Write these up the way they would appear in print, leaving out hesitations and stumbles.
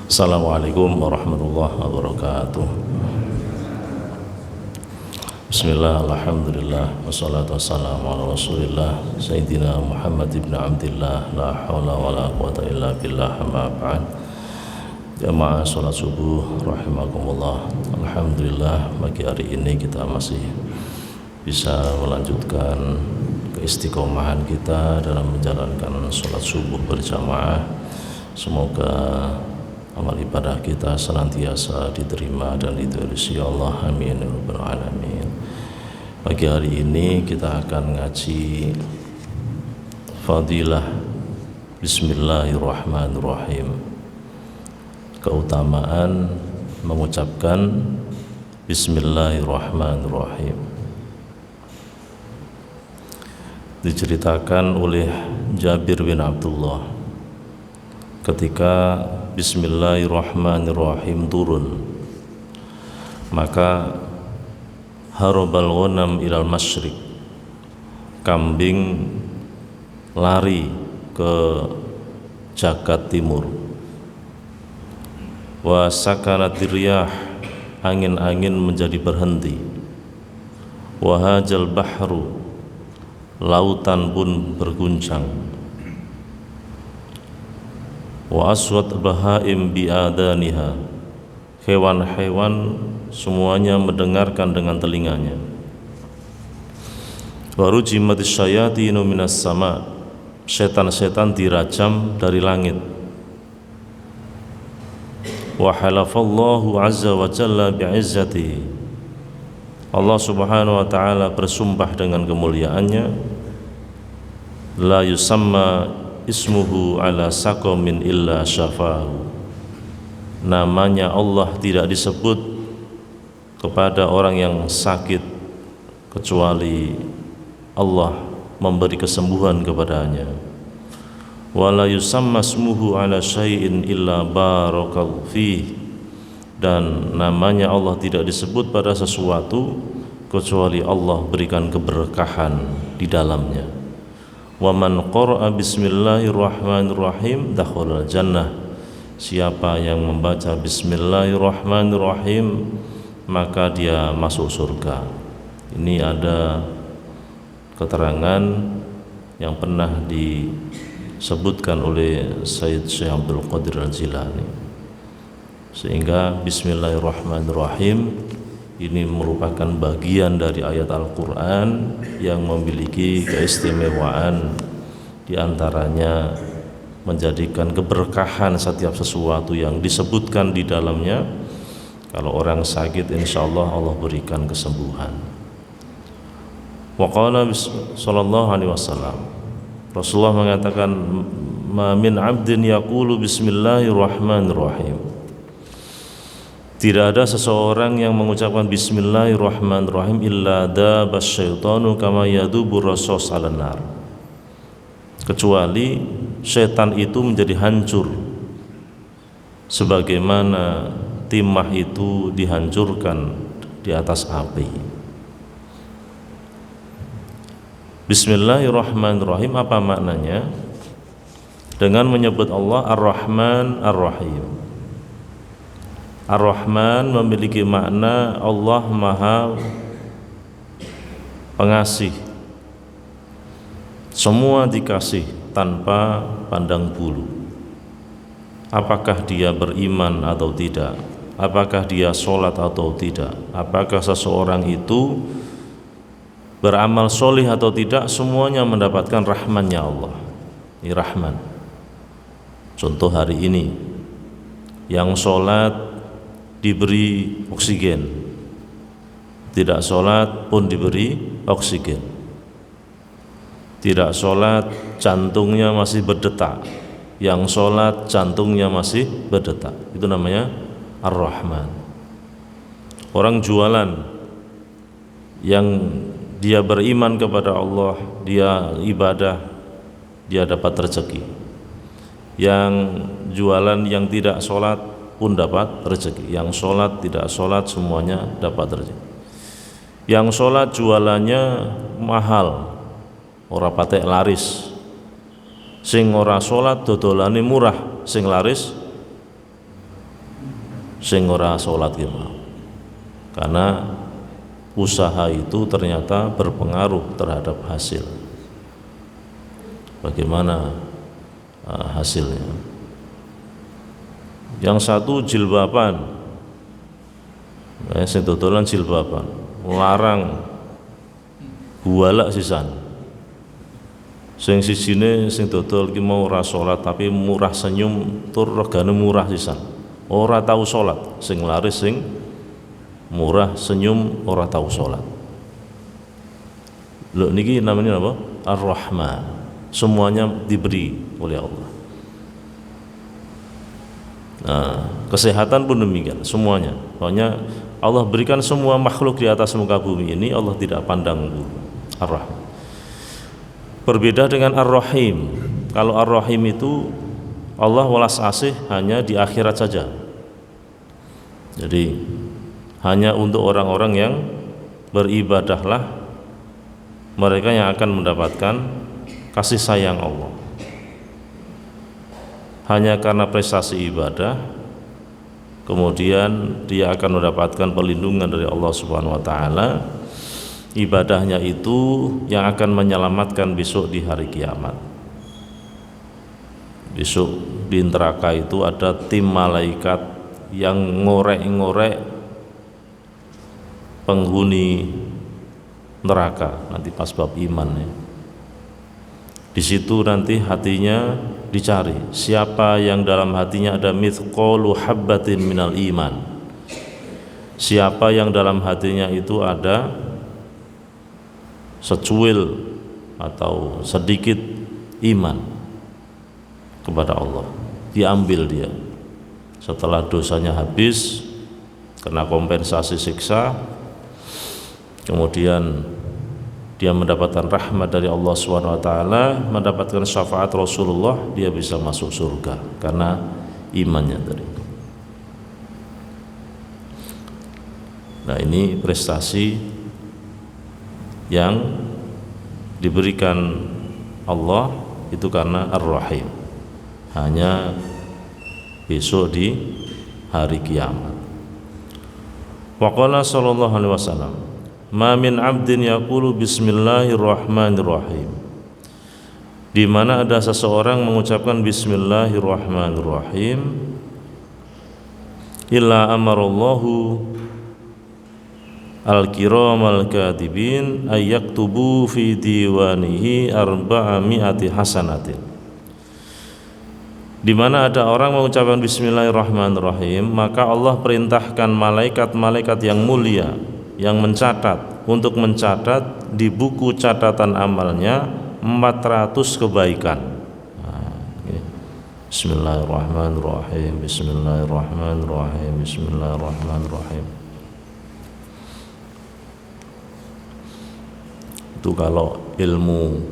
Assalamualaikum warahmatullahi wabarakatuh. Bismillah, alhamdulillah, wassalatu wassalamu ala rasulillah Sayyidina Muhammad ibn Abdillah, la hawla wa la quwata illa billah, amma ba'd. Jamaah sholat subuh rahimakumullah. Alhamdulillah, pagi hari ini kita masih bisa melanjutkan keistiqomahan kita dalam menjalankan sholat subuh berjamaah. Semoga amal ibadah kita senantiasa diterima dan diridhoi Allah, amin ya rabbal alamin. Pagi hari ini kita akan ngaji fadilah Bismillahirrahmanirrahim, keutamaan mengucapkan Bismillahirrahmanirrahim. Diceritakan oleh Jabir bin Abdullah, ketika Bismillahirrahmanirrahim turun, maka harabal ghanam ilal masyriq, kambing lari ke jagat timur. Wa sakanatir riyah, angin-angin menjadi berhenti. Wa hajal bahru, lautan pun berguncang. Wa aswat bahaim biadaniha, hewan-hewan semuanya mendengarkan dengan telinganya. Wa rujimatis syayatinu minas sama, setan-setan dirajam dari langit. Wa halafallahu azza wa jalla bi'izzatihi, Allah subhanahu wa ta'ala bersumpah dengan kemuliaannya, la yusamma ismuhu ala saqamin illa syafahu, namanya Allah tidak disebut kepada orang yang sakit kecuali Allah memberi kesembuhan kepadanya. Wala yusamma ismuhu ala syai'in illa barakal fih, dan namanya Allah tidak disebut pada sesuatu kecuali Allah berikan keberkahan di dalamnya. Wa man qara'a bismillahirrahmanirrahim dakhala jannah, siapa yang membaca bismillahirrahmanirrahim maka dia masuk surga. Ini ada keterangan yang pernah disebutkan oleh Sayyid Syekh Abdul Qadir Al-Jilani, sehingga bismillahirrahmanirrahim ini merupakan bagian dari ayat Al-Quran yang memiliki keistimewaan, diantaranya menjadikan keberkahan setiap sesuatu yang disebutkan di dalamnya. Kalau orang sakit, insya Allah Allah berikan kesembuhan. Wa qala sallallahu alaihi wasallam, Rasulullah mengatakan, ma min abdin yaqulu bismillahirrahmanirrahim, tidak ada seseorang yang mengucapkan bismillahirrahmanirrahim illa dabas syaitanu kama yadubur rasus ala nar, kecuali setan itu menjadi hancur sebagaimana timah itu dihancurkan di atas api. Bismillahirrahmanirrahim apa maknanya? Dengan menyebut Allah Ar-Rahman Ar-Rahim. Ar-Rahman memiliki makna Allah Maha Pengasih, semua dikasih tanpa pandang bulu. Apakah dia beriman atau tidak, apakah dia sholat atau tidak, apakah seseorang itu beramal solih atau tidak, semuanya mendapatkan rahmannya Allah. Ini Rahman. Contoh hari ini, yang sholat diberi oksigen, tidak sholat pun diberi oksigen. Tidak sholat jantungnya masih berdetak, yang sholat jantungnya masih berdetak. Itu namanya Ar-Rahman. Orang jualan yang dia beriman kepada Allah, dia ibadah, dia dapat rezeki. Yang jualan yang tidak sholat pun dapat rezeki. Yang sholat tidak sholat semuanya dapat rezeki. Yang sholat jualannya mahal, ora patek laris. Sing ora sholat dodolane murah, sing laris sing ora salat ki mau. Karena usaha itu ternyata berpengaruh terhadap hasil. Bagaimana hasilnya? Yang satu jilbaban, sing dodolan jilbaban, larang bualak sisan. Sing sijine sing dodol ki mau ora salat tapi murah senyum tur regane murah sisan. Ora tahu salat, sing laris sing murah senyum ora tahu salat. Lho niki namanya apa? Ar-Rahman. Semuanya diberi oleh Allah. Nah, kesehatan pun demikian, semuanya. Pokoknya Allah berikan semua makhluk di atas muka bumi ini Allah tidak pandang bulu. Ar-Rahman. Berbeda dengan Ar-Rahim. Kalau Ar-Rahim itu Allah welas asih hanya di akhirat saja. Jadi hanya untuk orang-orang yang beribadahlah mereka yang akan mendapatkan kasih sayang Allah. Hanya karena prestasi ibadah kemudian dia akan mendapatkan perlindungan dari Allah Subhanahu wa taala. Ibadahnya itu yang akan menyelamatkan besok di hari kiamat. Besok di neraka itu ada tim malaikat yang ngorek-ngorek penghuni neraka nanti pas bab iman ya. Di situ nanti hatinya dicari siapa yang dalam hatinya ada mithqalu habbatin minal iman, siapa yang dalam hatinya itu ada secuil atau sedikit iman kepada Allah, diambil dia setelah dosanya habis kena kompensasi siksa, kemudian dia mendapatkan rahmat dari Allah SWT, mendapatkan syafaat Rasulullah, dia bisa masuk surga karena imannya tadi. Nah ini prestasi yang diberikan Allah itu karena Ar-Rahim, hanya besok di hari kiamat. Wa qala sallallahu alaihi wasallam, ma min abdin yaqulu bismillahirrahmanirrahim, di mana ada seseorang mengucapkan bismillahirrahmanirrahim, illa amarallahu al-kiramal katibin ayyaktubu fi diwanihi arba'ami'ati hasanatin. Di mana ada orang mengucapkan bismillahirrahmanirrahim, maka Allah perintahkan malaikat-malaikat yang mulia yang mencatat untuk mencatat di buku catatan amalnya 400 kebaikan. Bismillahirrahmanirrahim, bismillahirrahmanirrahim, bismillahirrahmanirrahim. Itu kalau ilmu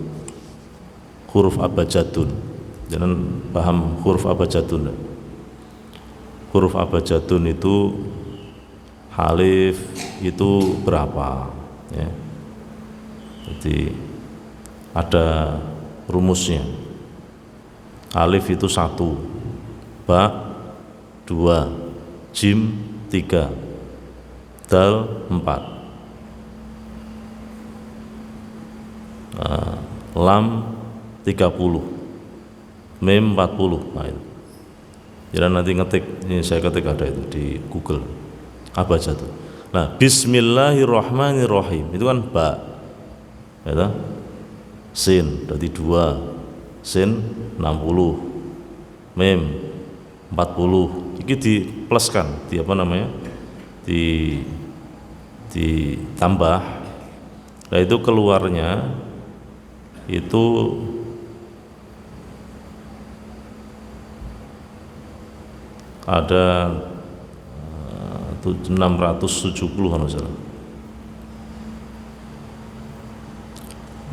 huruf abjadun, jangan paham huruf abjadun. Huruf abjadun itu alif itu berapa ya. Jadi ada rumusnya. Alif itu 1, ba 2, jim 3, dal 4, lam 30, mim 40. Nah itu. Jadi nanti ngetik, ini saya ketik ada itu di Google apa aja tuh. Nah bismillahirrahmanirrahim itu kan ba ya, sin berarti 2, sin 60, mim 40, ini dipluskan, di apa namanya, ditambah. Nah itu keluarnya itu ada 670 kalau salah,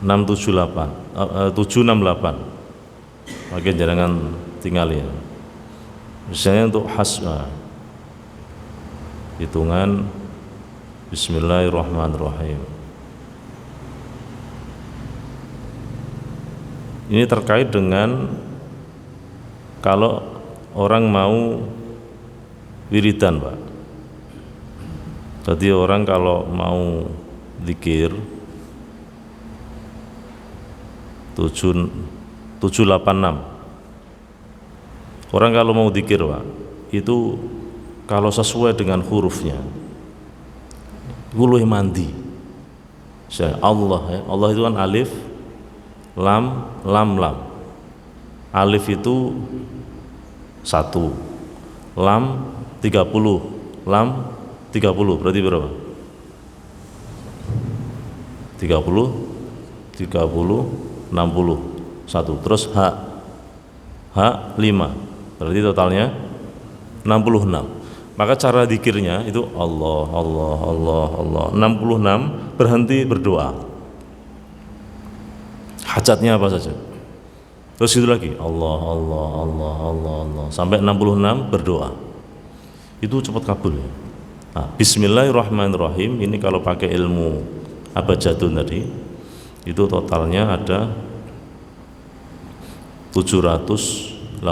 768, Oke jangan tinggal ya. Misalnya untuk hasma hitungan bismillahirrahmanirrahim. Ini terkait dengan kalau orang mau wiridan, Pak. Jadi orang kalau mau zikir 786. Orang kalau mau zikir, Pak, itu kalau sesuai dengan hurufnya luwih mandi. Saya Allah ya. Allah itu kan alif, lam, lam, lam. Alif itu 1, lam 30, lam 30, berarti berapa? 30, 60, 1. Terus H 5, berarti totalnya 66. Maka cara zikirnya itu Allah, Allah, Allah, Allah. 66 berhenti berdoa. Hajatnya apa saja. Terus itu lagi Allah, Allah, Allah, Allah, Allah. Sampai 66 berdoa. Itu cepat kabul ya. Nah, Bismillahirrahmanirrahim ini kalau pakai ilmu abjadun tadi itu totalnya ada 786.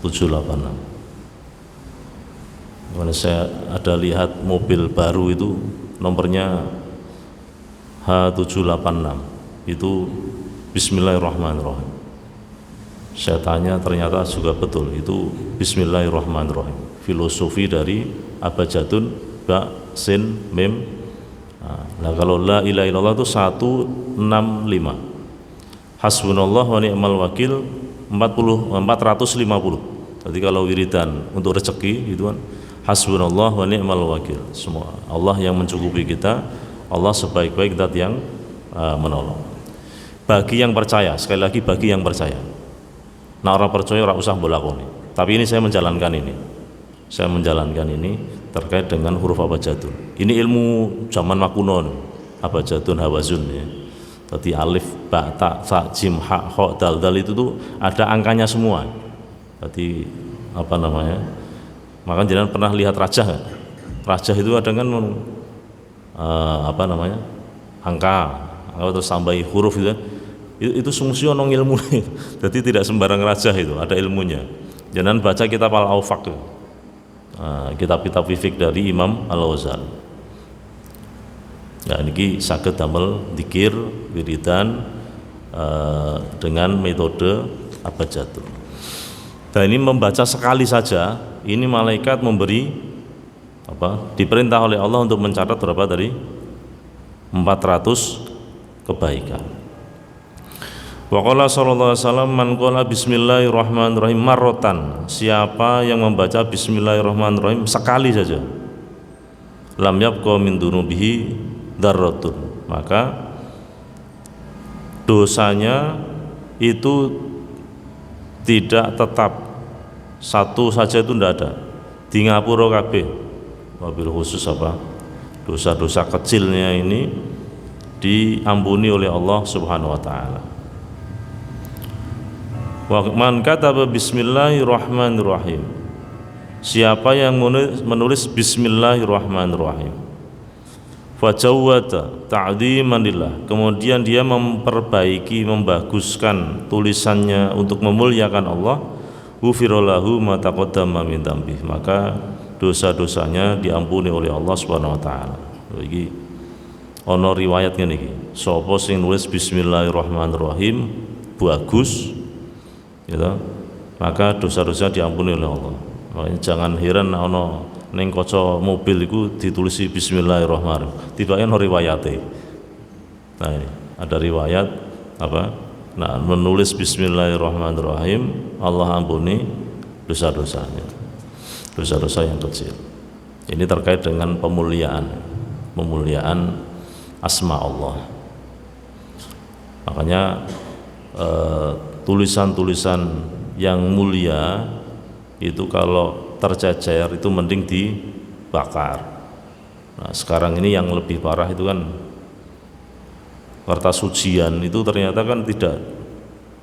786. Karena saya ada lihat mobil baru itu nomornya H786 itu Bismillahirrahmanirrahim. Saya tanya ternyata juga betul itu Bismillahirrahmanirrahim. Filosofi dari abjadun ba sin mim. Nah kalau la ilaha illallah itu 165. Hasbunallah wa ni'mal wakil 450. Jadi kalau wiridan untuk rezeki itu kan hasbunallah wa ni'mal wakil. Semua Allah yang mencukupi kita, Allah sebaik-baik zat yang menolong. Bagi yang percaya, sekali lagi bagi yang percaya. Nah orang percaya ora usah bolakoni. Tapi ini saya menjalankan ini. Saya menjalankan ini terkait dengan huruf abjadun. Ini ilmu zaman makuno, abjadun hawazun ya. Tadi alif, ba, ta, sa, jim, ha, kha, dal, dal itu tuh ada angkanya semua. Tadi apa namanya? Maka jangan pernah lihat rajah kan? Rajah itu kadang kan apa namanya angka terus tambahi huruf gitu. Itu fungsi ono ilmu. Jadi tidak sembarang rajah itu, ada ilmunya. Jangan baca kitab Al-Awfaq, kitab-kitab fikih dari Imam Al-Ghazali. Nah ini saged damel dzikir wiridan dengan metode abjadun. Dan ini membaca sekali saja, ini malaikat memberi diperintah oleh Allah untuk mencatat berapa tadi? 400 kebaikan. Wa qala sallallahu alaihi wasallam man qala bismillahirrahmanirrahim marratan, siapa yang membaca bismillahirrahmanirrahim sekali saja, lam yabqa min dunubihi dzarratun, maka dosanya itu tidak tetap satu saja, itu tidak ada di ngapura kabeh, wabil khusus dosa-dosa kecilnya ini diampuni oleh Allah Subhanahu wa taala. Wa man kataba bismillahirrahmanirrahim, siapa yang menulis bismillahirrahmanirrahim, fajawwada ta'dhiman lillah, kemudian dia memperbaiki, membaguskan tulisannya untuk memuliakan Allah, ghufirallahu ma taqaddama min dzambih, maka dosa-dosanya diampuni oleh Allah Subhanahu wa taala. Iki ana riwayat ngene iki, sapa sing nulis bismillahirrahmanirrahim bagus gitu, maka dosa-dosa diampuni oleh Allah. Makanya jangan heran ana ning kaca mobil iku ditulisi bismillahirrahmanirrahim, tibake ana riwayate. Nah, ini ada riwayat Nah, menulis bismillahirrahmanirrahim, Allah ampuni dosa-dosanya, dosa-dosa yang kecil. Ini terkait dengan pemuliaan asma Allah. Makanya tulisan-tulisan yang mulia itu kalau tercecer itu mending dibakar. Nah, sekarang ini yang lebih parah itu kan kertas ujian itu ternyata kan tidak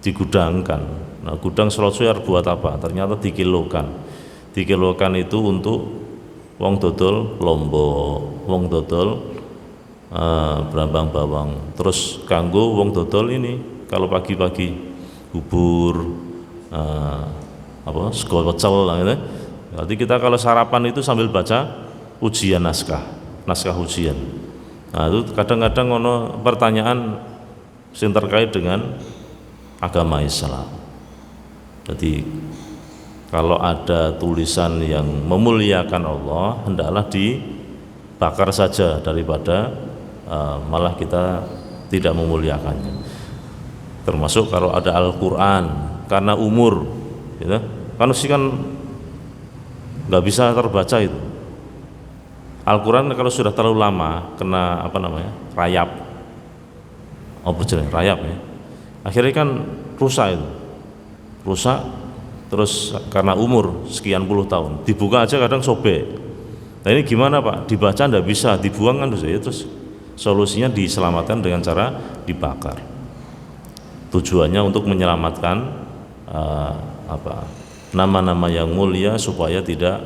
digudangkan. Nah, gudang Surabaya buat apa? Ternyata dikilokan itu untuk wong dodol lombok, wong dodol brambang bawang, terus kanggo wong dodol ini kalau pagi-pagi bubur sego pecel lah gitu, Berarti kita kalau sarapan itu sambil baca ujian naskah ujian. Nah itu kadang-kadang ono pertanyaan yang terkait dengan agama Islam. Jadi kalau ada tulisan yang memuliakan Allah, hendaklah dibakar saja daripada malah kita tidak memuliakannya. Termasuk kalau ada Al-Quran, karena umur, gitu, kan mesti kan nggak bisa terbaca itu. Al-Quran kalau sudah terlalu lama kena rayap, rayap ya. Akhirnya kan rusak itu, terus karena umur sekian puluh tahun, dibuka aja kadang sobek. Nah ini gimana Pak? Dibaca nggak bisa, dibuang kan terus solusinya diselamatkan dengan cara dibakar. Tujuannya untuk menyelamatkan nama-nama yang mulia supaya tidak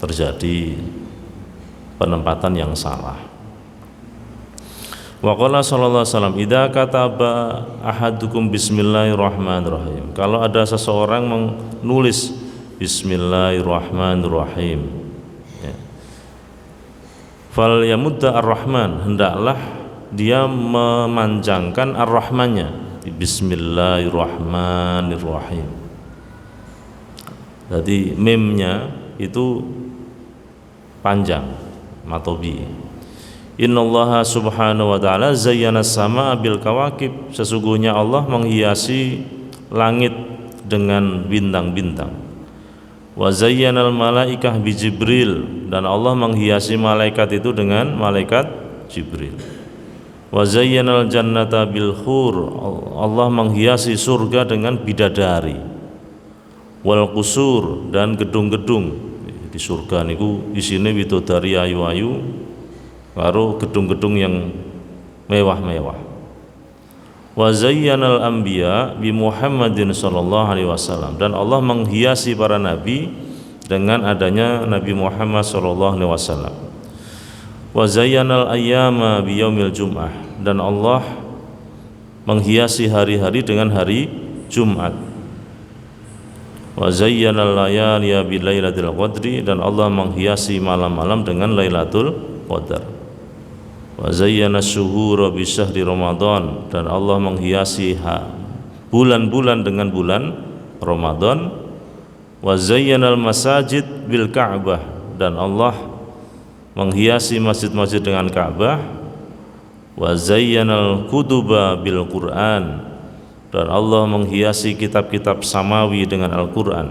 terjadi penempatan yang salah. Wa qala sallallahu alaihi wasallam, idza kataba ahadukum bismillahirrahmanirrahim. Kalau ada seseorang menulis bismillahirrahmanirrahim, ya, fal yamudda ar-rahman, hendaklah dia memanjangkan ar-rahmannya, bismillahirrahmanirrahim. Jadi mimnya itu panjang, matobi. Innallaha subhanahu wa ta'ala zayyana as-samaa bil kawakib, sesungguhnya Allah menghiasi langit dengan bintang-bintang. Wa zayyanal malaikah bi Jibril, dan Allah menghiasi malaikat itu dengan malaikat Jibril. Wa zayyanal jannata bil khur, Allah menghiasi surga dengan bidadari. Wal qusur, dan gedung-gedung di surga niku isine widodari ayu-ayu karo gedung-gedung yang mewah-mewah. Wa zayyanal anbiya bi Muhammadin sallallahu alaihi wasallam, dan Allah menghiasi para nabi dengan adanya Nabi Muhammad sallallahu alaihi wasallam. Wa zayyanal ayyama bi yaumil jum'ah, dan Allah menghiasi hari-hari dengan hari Jumat. Wa zayyanal layaliya bi lailatul qadri, dan Allah menghiasi malam-malam dengan Lailatul Qadar. Wa zayyana syuhura bi syahri Ramadan, dan Allah menghiasi bulan-bulan dengan bulan Ramadan. Wa zayyanal masajid bil Ka'bah, dan Allah menghiasi masjid-masjid dengan Ka'bah. Wa zayyanal kutuba bil Qur'an, dan Allah menghiasi kitab-kitab samawi dengan Al-Qur'an.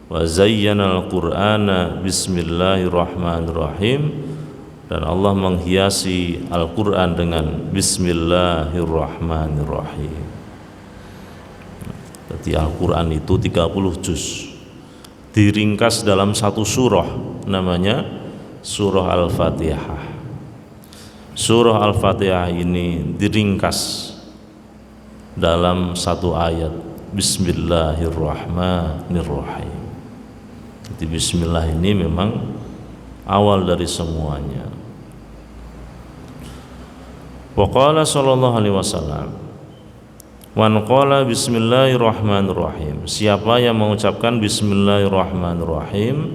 Wa zayyanal Qur'ana bismillahirrahmanirrahim, dan Allah menghiasi Al-Quran dengan bismillahirrahmanirrahim. Jadi Al-Quran itu 30 juz, diringkas dalam satu surah, namanya surah Al-Fatihah. Surah Al-Fatihah ini diringkas dalam satu ayat, bismillahirrahmanirrahim. Jadi bismillah ini memang awal dari semuanya. Wa qala sallallahu alaihi wasallam, man qala bismillahirrahmanirrahim, siapa yang mengucapkan bismillahirrahmanirrahim,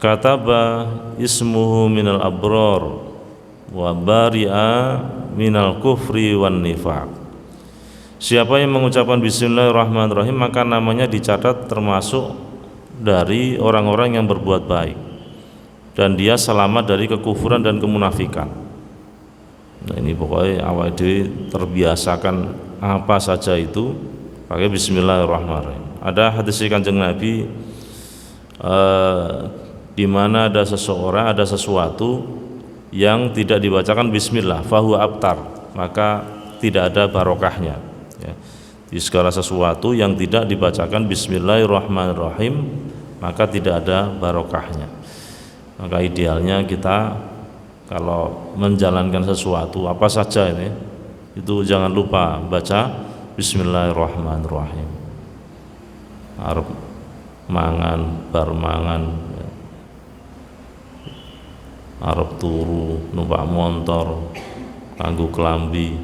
kataba ismuhu minal abrar wa bari'a minal kufri wan nifaq. Siapa yang mengucapkan bismillahirrahmanirrahim, maka namanya dicatat termasuk dari orang-orang yang berbuat baik, dan dia selamat dari kekufuran dan kemunafikan. Nah ini pokoknya awal dhewe terbiasakan apa saja itu pakai bismillahirrahmanirrahim. Ada hadis Kanjeng Nabi di mana ada sesuatu yang tidak dibacakan bismillah, fahuwa abtar, maka tidak ada barokahnya, ya. Di segala sesuatu yang tidak dibacakan bismillahirrahmanirrahim, maka tidak ada barokahnya. Maka idealnya kita kalau menjalankan sesuatu apa saja ini, itu jangan lupa baca bismillahirrahmanirrahim. Arep mangan, bar mangan, arep turu, numpak motor, kanggo kelambi,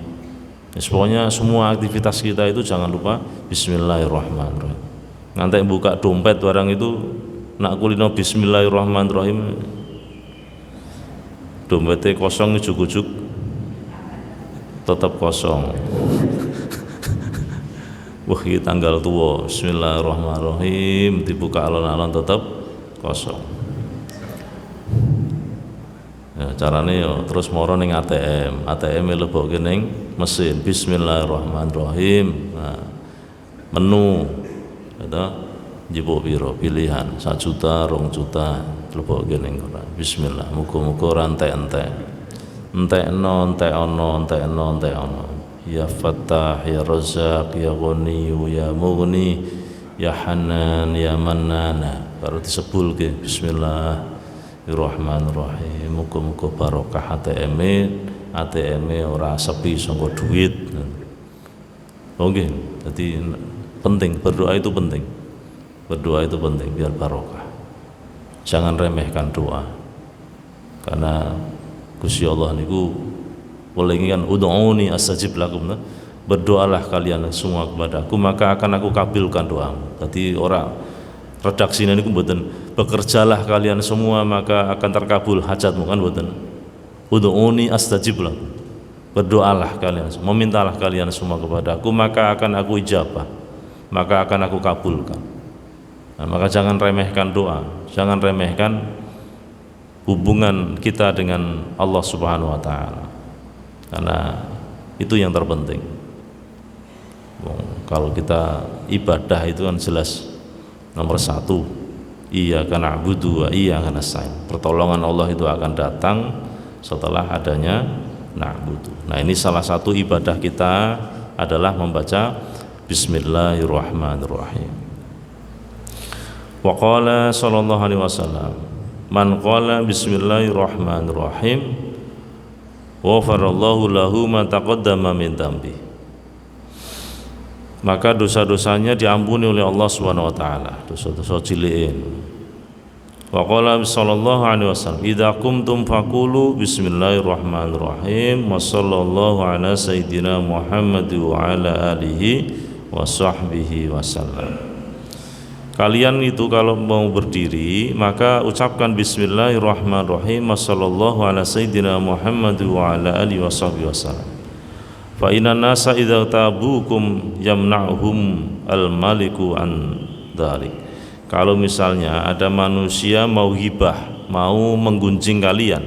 pokoknya semua aktivitas kita itu jangan lupa bismillahirrahmanirrahim. ngantek buka dompet barang itu nak kulino bismillahirrahmanirrahim dompetnya kosong, ujuk-ujuk tetap kosong. Wah, ini tanggal tua, bismillahirrahmanirrahim, dibuka alon-alon tetap kosong. Ya, caranya ya terus moro ning ATM mlebokke ning mesin bismillahirrahmanirrahim. Nah, menu itu njupuk piro pilihan 1 juta 2 juta mlebokke ning kono. Bismillah, muga-muga ora entek-entek. Entekno. Ya Fattah, ya Razzaq, ya Ghani, ya Mughni, ya Hanan, ya Mannana. Baru disebulke bismillahirrahmanirrahim. Muga-muga barokah ATM ora sepi sangko duit. Oke, jadi penting berdoa itu penting. Berdoa itu penting biar barokah. Jangan remehkan doa. Karena Gusti Allah niku kan ud'uni astajib lakum. Berdoalah kalian semua kepadaku maka akan aku kabulkan doamu. Jadi orang redaksinya niku mboten bekerjalah kalian semua maka akan terkabul hajatmu, kan mboten. Ud'uni astajib lakum. Berdoalah kalian, memintalah kalian semua kepadaku maka akan aku ijabah, maka akan aku kabulkan. Nah, maka jangan remehkan doa, jangan remehkan hubungan kita dengan Allah Subhanahu wa taala. Karena itu yang terpenting. Kalau kita ibadah itu kan jelas nomor 1, iyyaka na'budu wa iyyaka nasta'in. Pertolongan Allah itu akan datang setelah adanya na'budu. Nah, ini salah satu ibadah kita adalah membaca bismillahirrahmanirrahim. Wa qala sallallahu alaihi wasallam, man qala bismillahirrahmanirrahim ghafarallahu lahu ma taqaddama min dhanbi. Maka dosa-dosanya diampuni oleh Allah Subhanahu wa taala, dosa-dosa cilikin. Wa qala sallallahu alaihi wasallam, idza qumtum faqulu bismillahirrahmanirrahim wa sallallahu ala sayyidina Muhammad wa ala alihi wa sahbihi wasallam. Kalian itu kalau mau berdiri maka ucapkan bismillahirrahmanirrahim sallallahu ala sayyidina Muhammad wa ala alihi washabbihi wasallam. Fa inna nasa idza tabukum yamna'hum al-maliku an dzalik. Kalau misalnya ada manusia mau ghibah, mau menggunjing kalian,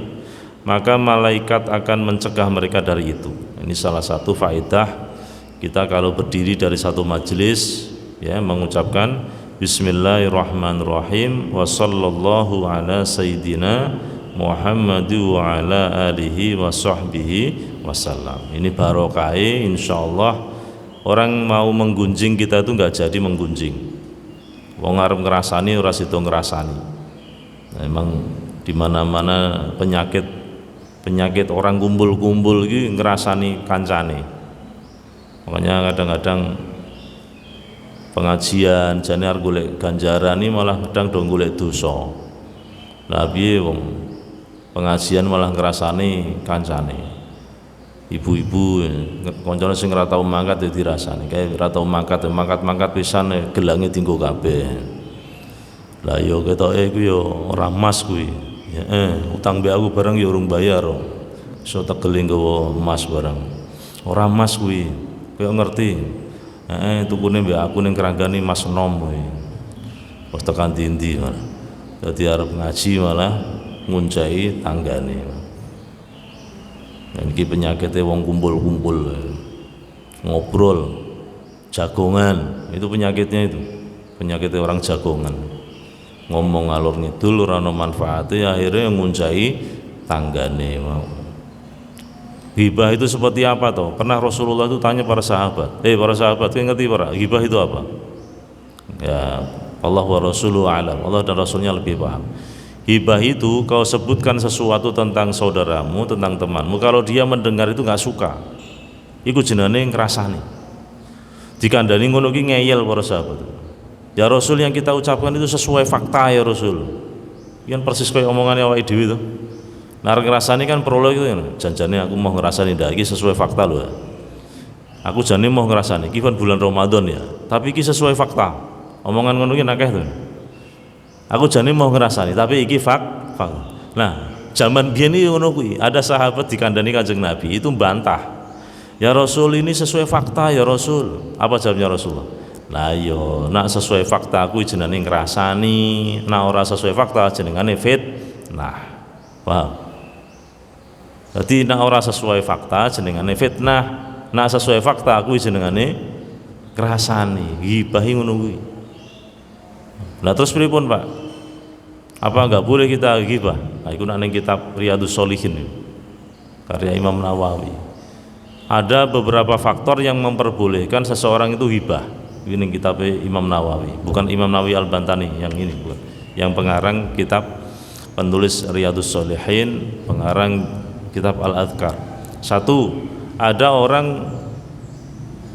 maka malaikat akan mencegah mereka dari itu. Ini salah satu faedah kita kalau berdiri dari satu majelis ya, mengucapkan bismillahirrahmanirrahim wa sallallahu ala sayyidina Muhammad wa ala alihi wa sahbihi wasallam. Ini barokahnya insyaallah orang mau menggunjing kita itu enggak jadi menggunjing. Wong arep ngrasani ora sida ngrasani. Memang di mana-mana penyakit orang kumpul-kumpul iki ngrasani kancane. Makanya kadang-kadang pengajian jane arep golek ganjaran iki malah kadang do golek dosa. Lah piye wong pengajian malah ngrasani kancane. Ibu-ibu kancane sing ora tau mangkat ya dirasani, kae ora tau mangkat pisan gelange dienggo kabeh. Lah yo ketoke iku yo ora emas kuwi. Ya utang mbek aku barang yo urung bayar. Iso tegele nggawa emas barang. Ora emas kuwi. Kowe ngerti? Tukune mbek aku ning Kranggani Mas Nom kuwi. Wis tekan ndi-ndi malah. Dadi arep ngaji malah nguncai tanggane. Iki penyakitnya wong kumpul-kumpul, ngobrol, jagongan, itu penyakitnya itu, penyakitnya orang jagongan. Ngomong ngalor ngidul ora ono manfaatnya, akhirnya nguncai tanggane. Ghibah itu seperti apa toh? Pernah Rasulullah itu tanya para sahabat, para sahabat, kalian ngerti para ghibah itu apa? Ya Allah wa Rasuluhu a'lam, Allah dan Rasulnya lebih paham. Hibah itu kau sebutkan sesuatu tentang saudaramu, tentang temanmu, kalau dia mendengar itu nggak suka, iku jenenge ngrasani. Dikandani ngono ki ngeyel para sahabat. Ya Rasul, yang kita ucapkan itu sesuai fakta ya Rasul. Kan persis kayak omongannya awake dhewe to. Nah ngrasani kan prolog itu ya. Janjane aku mau ngrasani ndak iki sesuai fakta lho. Aku jane mau ngrasani iki kan bulan Ramadan ya, tapi iki sesuai fakta. Omongan ngono ki akeh to. Aku jane mau ngrasani, tapi iki fak. Nah, zaman biyen iki ngono kuwi, ada sahabat dikandani Kanjeng Nabi itu bantah. Ya Rasul, ini sesuai fakta ya Rasul. Apa jawabnya Rasulullah? Lah yo, nak sesuai fakta aku jenenge ngrasani, nak ora sesuai fakta jenengane fitnah. Paham? Jadi nak ora sesuai fakta jenengane fitnah, nak sesuai fakta aku jenengane ngrasani. Gibahi ngono kuwi. Lah terus pripun, Pak? Apa enggak boleh kita gibah? Nah, iku nang kitab Riyadhus Shalihin karya Imam Nawawi. Ada beberapa faktor yang memperbolehkan seseorang itu hibah. Ini kitab Imam Nawawi, bukan Imam Nawawi Al-Bantani yang ini, bukan. Yang pengarang kitab, penulis Riyadhus Shalihin, pengarang kitab Al-Adhkar. Satu, ada orang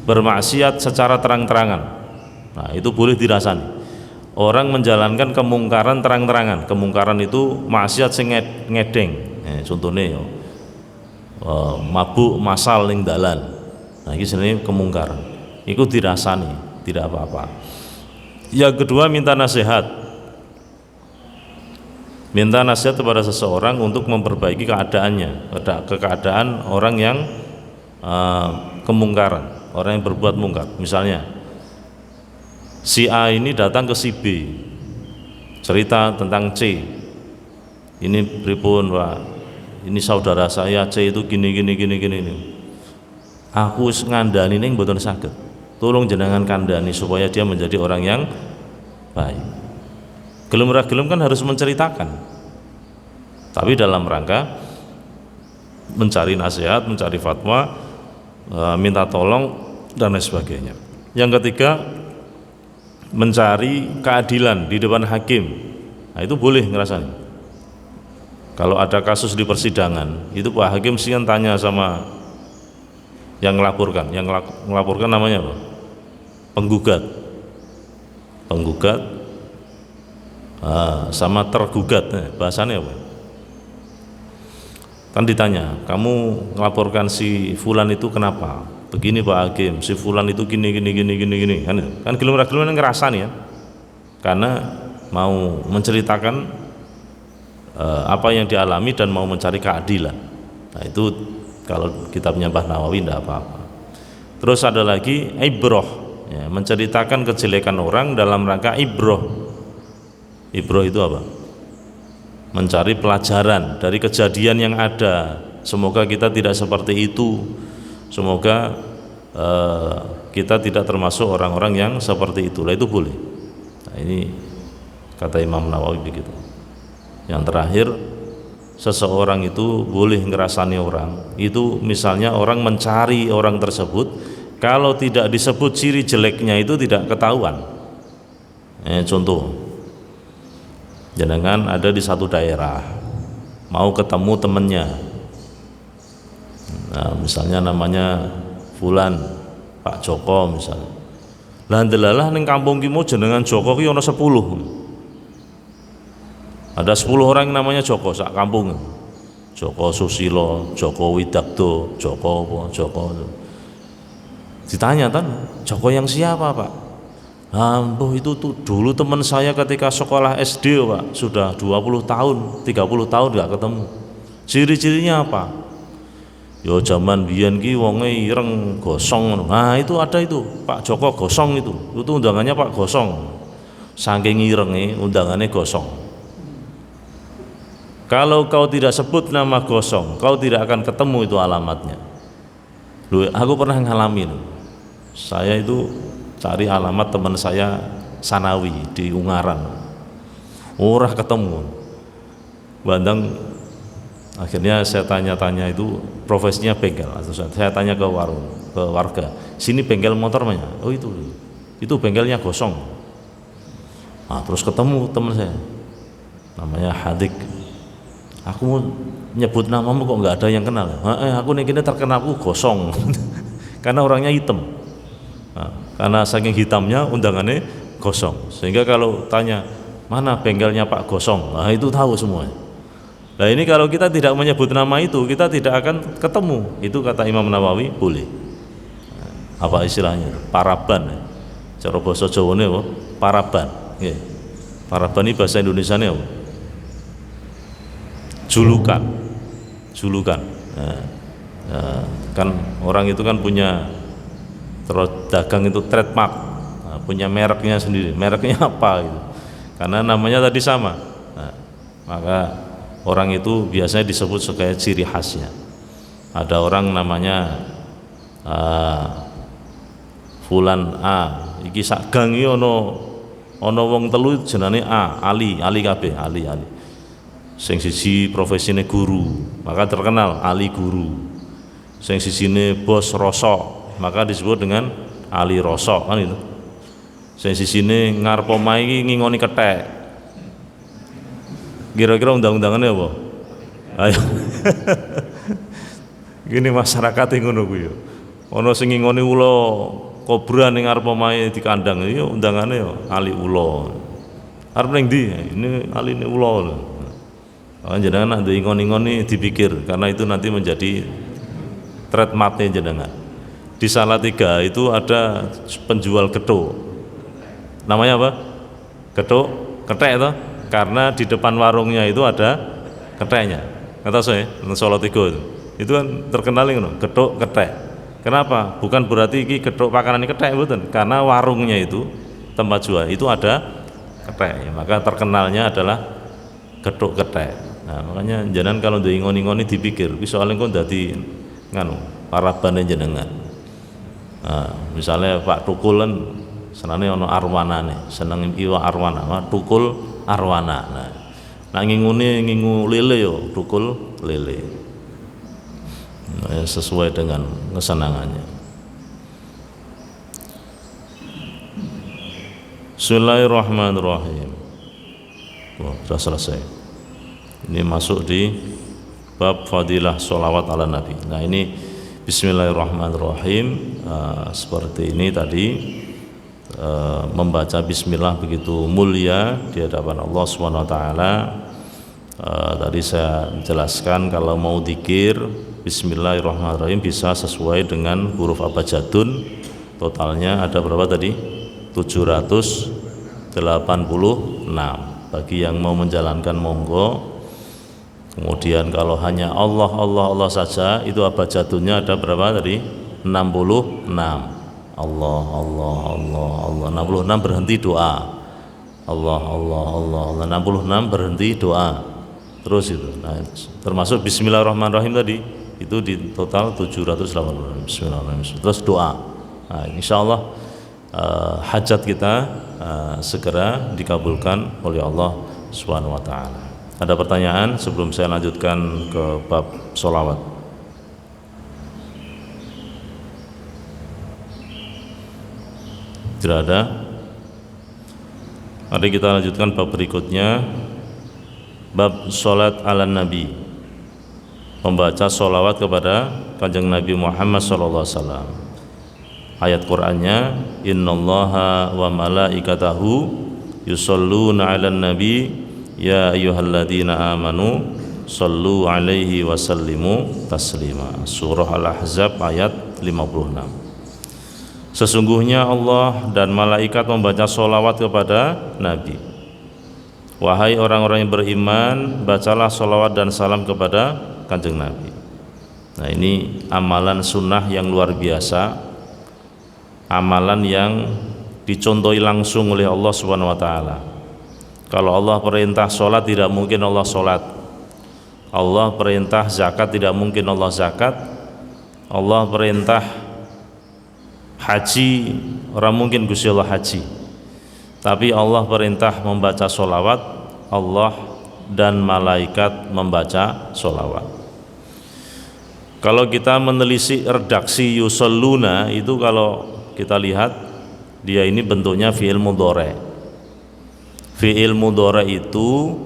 bermaksiat secara terang-terangan. Nah, itu boleh dirasani. Orang menjalankan kemungkaran terang-terangan. Kemungkaran itu maksiat sing ngedeng. Contohnya mabuk masal ning dalan. Nah, iki jenenge kemungkaran. Iku dirasani, tidak apa-apa. Yang kedua, minta nasihat. Minta nasihat kepada seseorang untuk memperbaiki keadaannya, keadaan orang yang kemungkaran, orang yang berbuat mungkar. Misalnya si A ini datang ke si B, cerita tentang C. Ini pripun, Pak? Ini saudara saya C itu gini. Aku ngandani ning mboten saged. Tolong jenengan kandani supaya dia menjadi orang yang baik. Gelem ra gelem kan harus menceritakan. Tapi dalam rangka mencari nasihat, mencari fatwa, minta tolong dan lain sebagainya. Yang ketiga, mencari keadilan di depan hakim. Nah, itu boleh ngerasani. Kalau ada kasus di persidangan, itu Pak Hakim sian tanya sama yang melaporkan. Yang melaporkan namanya apa? Penggugat. Sama tergugat. Bahasanya apa? Kan ditanya, kamu melaporkan si Fulan itu kenapa? Begini Pak Hakim, si Fulan itu gini. Kan gelem-gelem ngerasani ya. Karena mau menceritakan apa yang dialami dan mau mencari keadilan. Nah, itu kalau kitabnya Mbah Nawawi tidak apa-apa. Terus ada lagi ibroh, ya, menceritakan kejelekan orang dalam rangka ibroh. Ibroh itu apa? Mencari pelajaran dari kejadian yang ada. Semoga kita tidak seperti itu. Semoga kita tidak termasuk orang-orang yang seperti itu. Lah itu boleh. Nah, ini kata Imam Nawawi begitu. Yang terakhir, seseorang itu boleh ngerasani orang. Itu misalnya orang mencari orang tersebut, kalau tidak disebut ciri jeleknya itu tidak ketahuan. Contoh, jenengan ada di satu daerah, mau ketemu temennya. Nah, misalnya namanya Fulan, Pak Joko misalnya. Lah ndelalah ning kampung ki mau jenengan Joko ki ana 10. Ada 10 orang yang namanya Joko sak kampung. Joko Susilo, Joko Widakdo, Joko. Ditanya kan, Joko yang siapa, Pak? Ambo itu tuh dulu teman saya ketika sekolah SD, Pak. Sudah 20 tahun, 30 tahun enggak ketemu. Ciri-cirinya apa? Yo zaman biyen ki wonge ireng gosong. Nah, itu ada itu, Pak Joko gosong itu. Itu undangannya Pak Gosong. Saking irenge undangannya gosong. Kalau kau tidak sebut nama Gosong, kau tidak akan ketemu itu alamatnya. Loh, aku pernah ngalamin. Saya itu cari alamat teman saya Sanawi di Ungaran. Ora ketemu. Bandang akhirnya saya tanya-tanya itu profesinya bengkel. Saya tanya ke warga. Sini bengkel motor mana? Oh itu bengkelnya Gosong. Nah, terus ketemu teman saya. Namanya Hadik. Aku mau nyebut namamu kok nggak ada yang kenal. Aku nih terkenal aku Gosong. Karena orangnya hitam. Nah, karena saking hitamnya undangannya Gosong. Sehingga kalau tanya mana bengkelnya Pak Gosong, nah itu tahu semuanya. Nah ini kalau kita tidak menyebut nama itu, kita tidak akan ketemu. Itu kata Imam Nawawi boleh. Apa istilahnya? Paraban. Cara basa Jawane apa? paraban. Nggih. Paraban ini bahasa Indonesianya apa? Julukan. Kan orang itu kan punya terus dagang itu trademark, punya mereknya sendiri. Mereknya apa gitu? Karena namanya tadi sama. Maka orang itu biasanya disebut sebagai ciri khasnya. Ada orang namanya Fulan A, iki sak gang iki ana wong telu jenenge A, Ali kabeh, Ali. Sing siji profesine guru, maka terkenal Ali guru. Sing sijine bos rosok, maka disebut dengan Ali rosok kan itu. Sing sijine ngarep omahe iki ngingoni kethek. Kira-kira undang-undangannya apa? Ayo. Gini masyarakat yang ngono kuwi yo. Ana sing ngingoni ula kobra ning ngarep omahe di kandang iki undangane yo Ali ula. Arep ning ndi? Ini aline ula lho. Jenengan nek ngingoni dipikir karena itu nanti menjadi trademarknya jenengan. Di Salatiga itu ada penjual gethuk. Namanya apa? Gethuk, kethek itu. Karena di depan warungnya itu ada ketheknya. Kata saya, Salatiga itu kan terkenal ngono, gethuk kethek. Kenapa? Bukan berarti iki gethuk pakanan kethek mboten, karena warungnya itu tempat jual itu ada kethek. Maka terkenalnya adalah gethuk kethek. Nah, makanya jenengan kalau ngoni-ngoni dipikir, wis soalnya kok dadi parabane jenengan. Nah, misalnya Pak Tukul kan senane ana arwanane, seneng iwa arwana, Tukul arwana. Nah, ngingu lele yo Tukul lele. Nah, sesuai dengan kesenangannya. Bismillahirrahmanirrahim. Sudah selesai. Ini masuk di bab fadilah sholawat ala Nabi. Nah ini Bismillahirrahmanirrahim. Seperti ini tadi membaca Bismillah begitu mulia di hadapan Allah SWT. Tadi saya jelaskan kalau mau dzikir Bismillahirrahmanirrahim bisa sesuai dengan huruf abjadun. Totalnya ada berapa tadi? 786. Bagi yang mau menjalankan monggo. Kemudian kalau hanya Allah saja itu abjadunnya ada berapa tadi? 66. Allah 66 berhenti doa. Allah 66 berhenti doa. Terus itu. Nah, termasuk Bismillahirrahmanirrahim tadi itu di total 780. Bismillahirrahmanirrahim. Terus doa. Nah, insyaallah hajat kita segera dikabulkan oleh Allah Subhanahu wa taala. Ada pertanyaan sebelum saya lanjutkan ke bab sholawat? Tidak ada. Mari kita lanjutkan bab berikutnya, bab sholat ala Nabi, membaca sholawat kepada Kanjeng Nabi Muhammad SAW. Ayat Qur'annya, innallaha wa malaikatahu yusholluna ala nabi ya ayyuhalladzina amanu sallu alaihi wa sallimu taslima. Surah Al-Ahzab ayat 56. Sesungguhnya Allah dan malaikat membaca sholawat kepada Nabi. Wahai orang-orang yang beriman, bacalah sholawat dan salam kepada Kanjeng Nabi. Nah ini amalan sunnah yang luar biasa, amalan yang dicontohi langsung oleh Allah Subhanahu wa taala. Kalau Allah perintah sholat tidak mungkin Allah sholat. Allah perintah zakat tidak mungkin Allah zakat. Allah perintah haji orang mungkin Gusti Allah haji. Tapi Allah perintah membaca sholawat, Allah dan malaikat membaca sholawat. Kalau kita menelisik redaksi yusalluna itu, kalau kita lihat dia ini bentuknya fi'il mudhari'. Fi'il mudhari' itu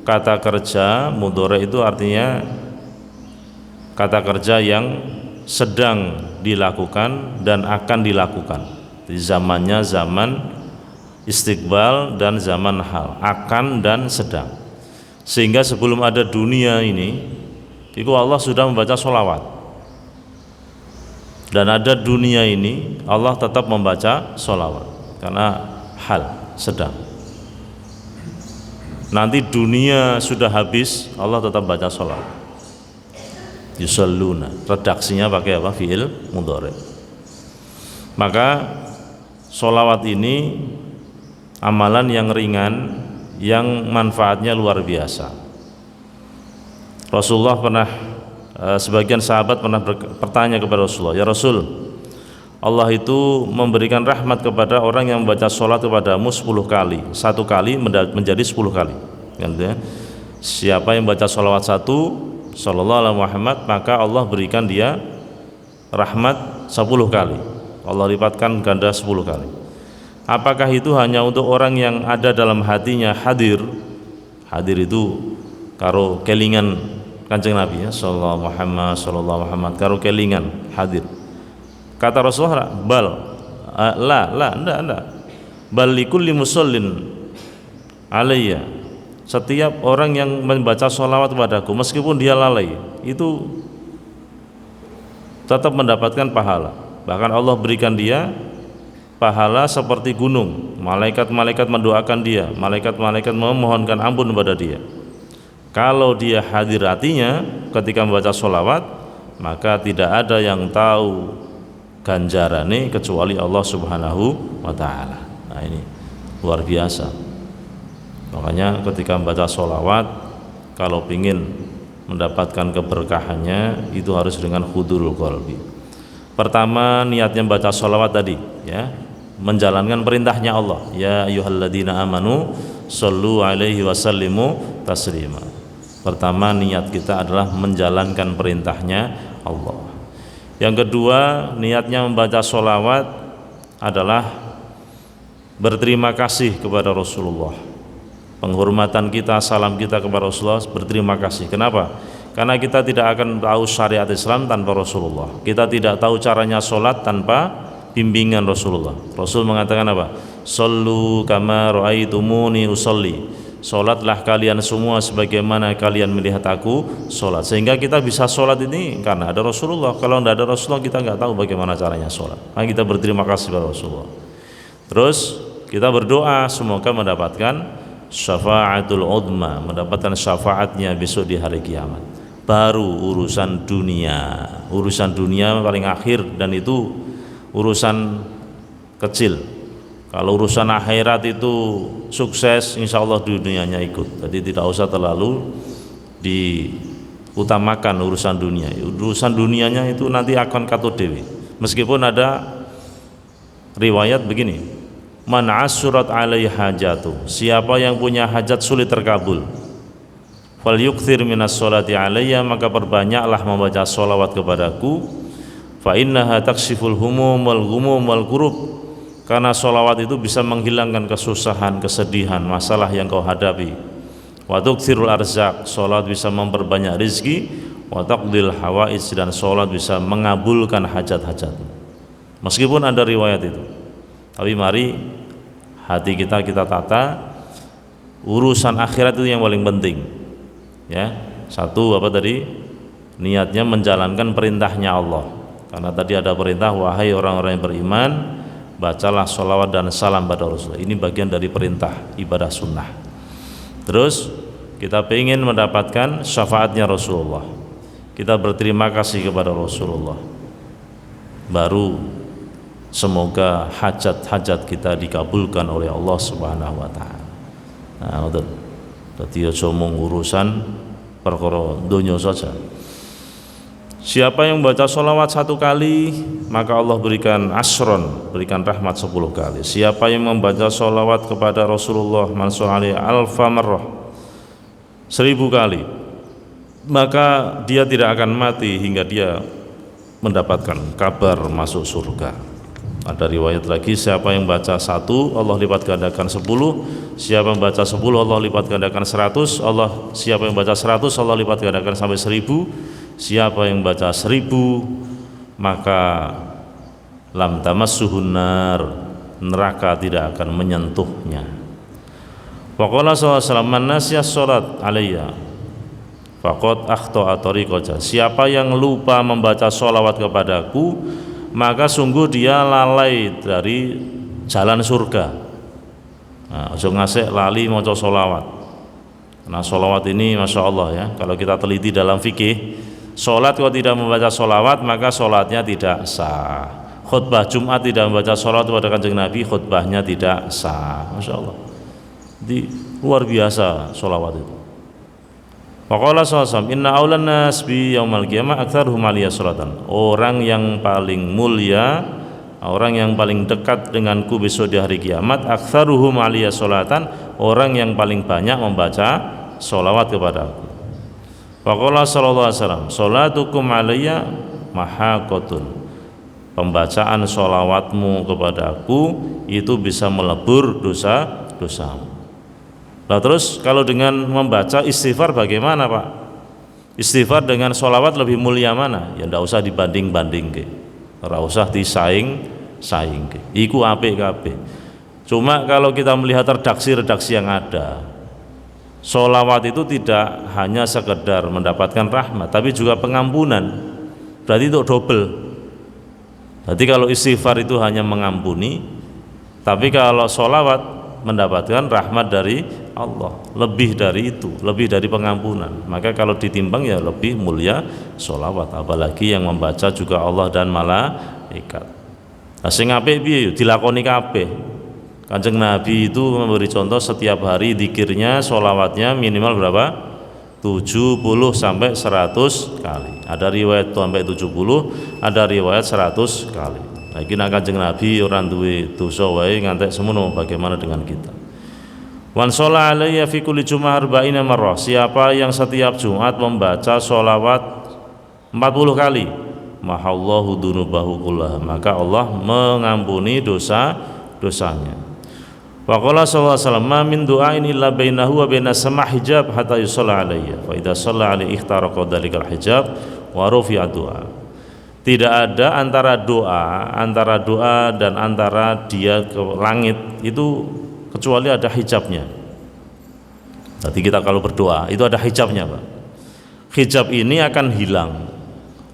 kata kerja, mudhari' itu artinya kata kerja yang sedang dilakukan dan akan dilakukan. Jadi zamannya zaman istiqbal dan zaman hal, akan dan sedang. Sehingga sebelum ada dunia ini, itu Allah sudah membaca sholawat. Dan ada dunia ini, Allah tetap membaca sholawat. Karena hal, sedang. Nanti dunia sudah habis, Allah tetap baca sholat. Yusalluna, redaksinya pakai apa? Fi'il mudhari. Maka sholawat ini amalan yang ringan, yang manfaatnya luar biasa. Rasulullah pernah, sebagian sahabat pernah bertanya kepada Rasulullah, ya Rasul, Allah itu memberikan rahmat kepada orang yang membaca sholat kepadamu 10 kali, 1 kali menjadi 10 kali, ya. Siapa yang baca sholawat 1 sallallahu alaihi Muhammad, maka Allah berikan dia rahmat 10 kali, Allah lipatkan ganda 10 kali. Apakah itu hanya untuk orang yang ada dalam hatinya hadir? Hadir itu karo kelingan Kanjeng Nabi, ya, sallallahu Muhammad, karo kelingan hadir. Kata Rasulullah, enggak. Bal likulli musallin alayya. Setiap orang yang membaca sholawat padaku, meskipun dia lalai, itu tetap mendapatkan pahala. Bahkan Allah berikan dia pahala seperti gunung. Malaikat-malaikat mendoakan dia, malaikat-malaikat memohonkan ampun kepada dia. Kalau dia hadir hatinya ketika membaca sholawat, maka tidak ada yang tahu ganjarane kecuali Allah Subhanahu wa ta'ala. Nah, ini luar biasa. Makanya ketika membaca sholawat, kalau ingin mendapatkan keberkahannya, itu harus dengan hudurul qalbi. Pertama, niatnya membaca sholawat tadi, ya, menjalankan perintahnya Allah, ya ayyuhalladzina amanu shollu alaihi wasallimu taslima. Pertama, niat kita adalah menjalankan perintahnya Allah. Yang kedua, niatnya membaca sholawat adalah berterima kasih kepada Rasulullah. Penghormatan kita, salam kita kepada Rasulullah, berterima kasih. Kenapa? Karena kita tidak akan tahu syariat Islam tanpa Rasulullah. Kita tidak tahu caranya sholat tanpa bimbingan Rasulullah. Rasul mengatakan apa? Shollu kama ra'aitumuni usolli. Sholatlah kalian semua sebagaimana kalian melihat aku sholat. Sehingga kita bisa sholat ini karena ada Rasulullah. Kalau tidak ada Rasulullah, kita nggak tahu bagaimana caranya sholat. Nah, kita berterima kasih kepada Rasulullah. Terus kita berdoa semoga mendapatkan syafaatul udma, mendapatkan syafaatnya besok di hari kiamat. Baru urusan dunia paling akhir, dan itu urusan kecil. Kalau urusan akhirat itu sukses, insya Allah dunianya ikut. Jadi tidak usah terlalu diutamakan urusan dunia. Urusan dunianya itu nanti akan katut dewi. Meskipun ada riwayat begini, man assurat alaihi hajatu, siapa yang punya hajat sulit terkabul, falyukthir minas sholati alayya, maka perbanyaklah membaca sholawat kepadaku, fa innaha takshiful humum wal ghumum wal kurub, karena sholawat itu bisa menghilangkan kesusahan, kesedihan, masalah yang kau hadapi. Wa tukthirul arzaq, sholat bisa memperbanyak rizki. Wa taqdil hawaij, dan sholat bisa mengabulkan hajat-hajat. Meskipun ada riwayat itu, tapi mari hati kita tata. Urusan akhirat itu yang paling penting, ya. Satu, apa tadi? Niatnya menjalankan perintahnya Allah. Karena tadi ada perintah, wahai orang-orang yang beriman, bacalah sholawat dan salam pada Rasulullah. Ini bagian dari perintah ibadah sunnah. Terus kita ingin mendapatkan syafaatnya Rasulullah, kita berterima kasih kepada Rasulullah. Baru semoga hajat-hajat kita dikabulkan oleh Allah Subhanahu wa ta'ala. Nah, betul. Jadi aja mung urusan perkara dunia saja. Siapa yang membaca sholawat 1 kali, maka Allah berikan asron, berikan rahmat 10 kali. Siapa yang membaca sholawat kepada Rasulullah alaihi alfa marrah, 1000 kali, maka dia tidak akan mati hingga dia mendapatkan kabar masuk surga. Ada riwayat lagi, siapa yang baca 1, Allah lipat gandakan 10. Siapa yang baca 10, Allah lipat gandakan 100. Siapa yang baca 100, Allah lipat gandakan sampai 1000. Siapa yang baca 1000, maka lam tamassuhun nar, neraka tidak akan menyentuhnya. Wa qala sallallahu alaihi wasallam, man nasiya sholat alayya faqad akhta'a tariqata. Siapa yang lupa membaca sholawat kepadaku, maka sungguh dia lalai dari jalan surga. Nah, aja ngasih lali maca sholawat. Nah sholawat ini Masya Allah ya, kalau kita teliti dalam fikih, sholat kalau tidak membaca sholawat maka sholatnya tidak sah. Khutbah Jumat tidak membaca sholawat kepada Kanjeng Nabi, khutbahnya tidak sah. Masya Allah, jadi luar biasa sholawat itu. Faqala sallallahu inna aulan nas bi yaumal qiyamah aktsaruhum aliyya sholatan. Orang yang paling mulia, orang yang paling dekat denganku besok di hari kiamat, aktsaruhum aliyya sholatan, orang yang paling banyak membaca sholawat kepada aku. Faqala sallallahu alaihi wasallam, sholatukum alayya mahaqatun. Pembacaan sholawatmu kepada aku itu bisa melebur dosa-dosamu. Nah terus kalau dengan membaca istighfar bagaimana Pak? Istighfar dengan sholawat lebih mulia mana? Ya ndak usah dibanding-banding ke, ndak usah disaing ke. Iku apik kabeh. Cuma kalau kita melihat redaksi-redaksi yang ada, sholawat itu tidak hanya sekedar mendapatkan rahmat, tapi juga pengampunan. Berarti itu double. Jadi kalau istighfar itu hanya mengampuni, tapi kalau sholawat mendapatkan rahmat dari Allah, lebih dari itu, lebih dari pengampunan. Maka kalau ditimbang ya lebih mulia sholawat, apalagi yang membaca juga Allah dan malaikat. Nah sing apik piye dilakoni kabeh. Kanjeng Nabi itu memberi contoh setiap hari zikirnya, sholawatnya minimal berapa? 70 sampai 100 kali. Ada riwayat sampai 70, ada riwayat 100 kali. Nah, iki nek Kanjeng Nabi ora duwe dosa wae ngantek semono, bagaimana dengan kita? Wan sholla alayya fi kulli jum'ah arba'ina marrah. Siapa yang setiap Jumat membaca sholawat 40 kali, mahallahu dunubahu kullaha, maka Allah mengampuni dosa-dosanya. Wa qala sallallahu alaihi wasallam, ma min du'ain illa bainahu wa bainas sama' hijab hatta yusalla alayya. Fa idza shalla alaihi ikhtaraqa dzalikal hijab wa rufi'a du'a. Tidak ada antara doa dan antara dia ke langit itu kecuali ada hijabnya. Jadi kita kalau berdoa itu ada hijabnya Pak. Hijab ini akan hilang,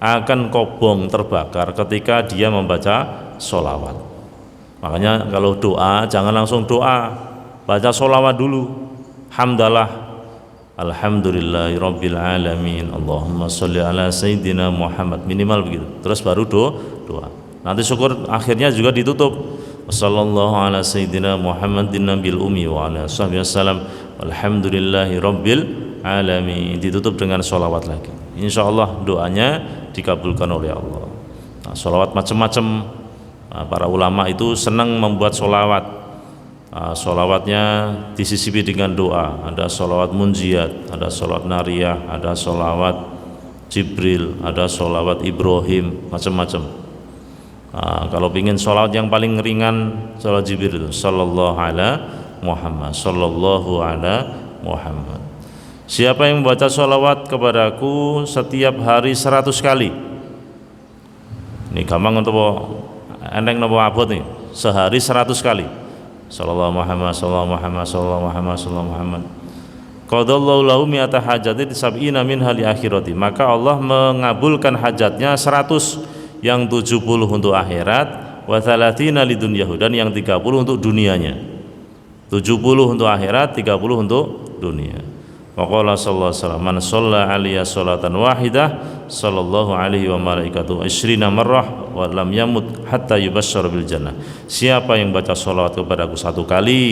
akan kobong terbakar ketika dia membaca sholawat. Makanya kalau doa jangan langsung doa, baca sholawat dulu. Hamdalah, alhamdulillahi rabbil alamin, Allahumma sholli ala sayyidina Muhammad, minimal begitu. Terus baru doa. Nanti syukur akhirnya juga ditutup. Wassallallahu ala sayyidina Muhammadin nabil ummi wa ala sahbihi wasallam, alhamdulillahi rabbil alamin. Ditutup dengan sholawat lagi. Insya Allah doanya dikabulkan oleh Allah. Nah, sholawat macam-macam. Para ulama itu senang membuat sholawat. Sholawatnya disisipi dengan doa. Ada sholawat munjiat, ada sholawat nariyah, ada sholawat Jibril, ada sholawat Ibrahim, macam-macam. Kalau ingin sholawat yang paling ringan, sholawat Jibril itu sallallahu ala Muhammad, sallallahu ala Muhammad. Siapa yang membaca sholawat kepadaku setiap hari 100 kali, ini gampang untuk eneng nopo abot nih, sehari 100 kali. Sallallahu Muhammad, sallallahu Muhammad, sallallahu Muhammad, sallallahu Muhammad. Qadallahu lahu mi'ata hajatin sab'ina minha li akhirati. Maka Allah mengabulkan hajatnya 100, yang 70 untuk akhirat, wa thalathina lidunyahu, dan yang 30 untuk dunianya. 70 untuk akhirat, 30 untuk dunia. Wa qala sallallahu alaihi wasallam, man shalla alayya sholatan wahidah sallallahu alaihi wa malaikatuhu 20 marrah wa lam yamut hatta yubasysyar bil jannah. Siapa yang baca sholawat kepadaku 1 kali,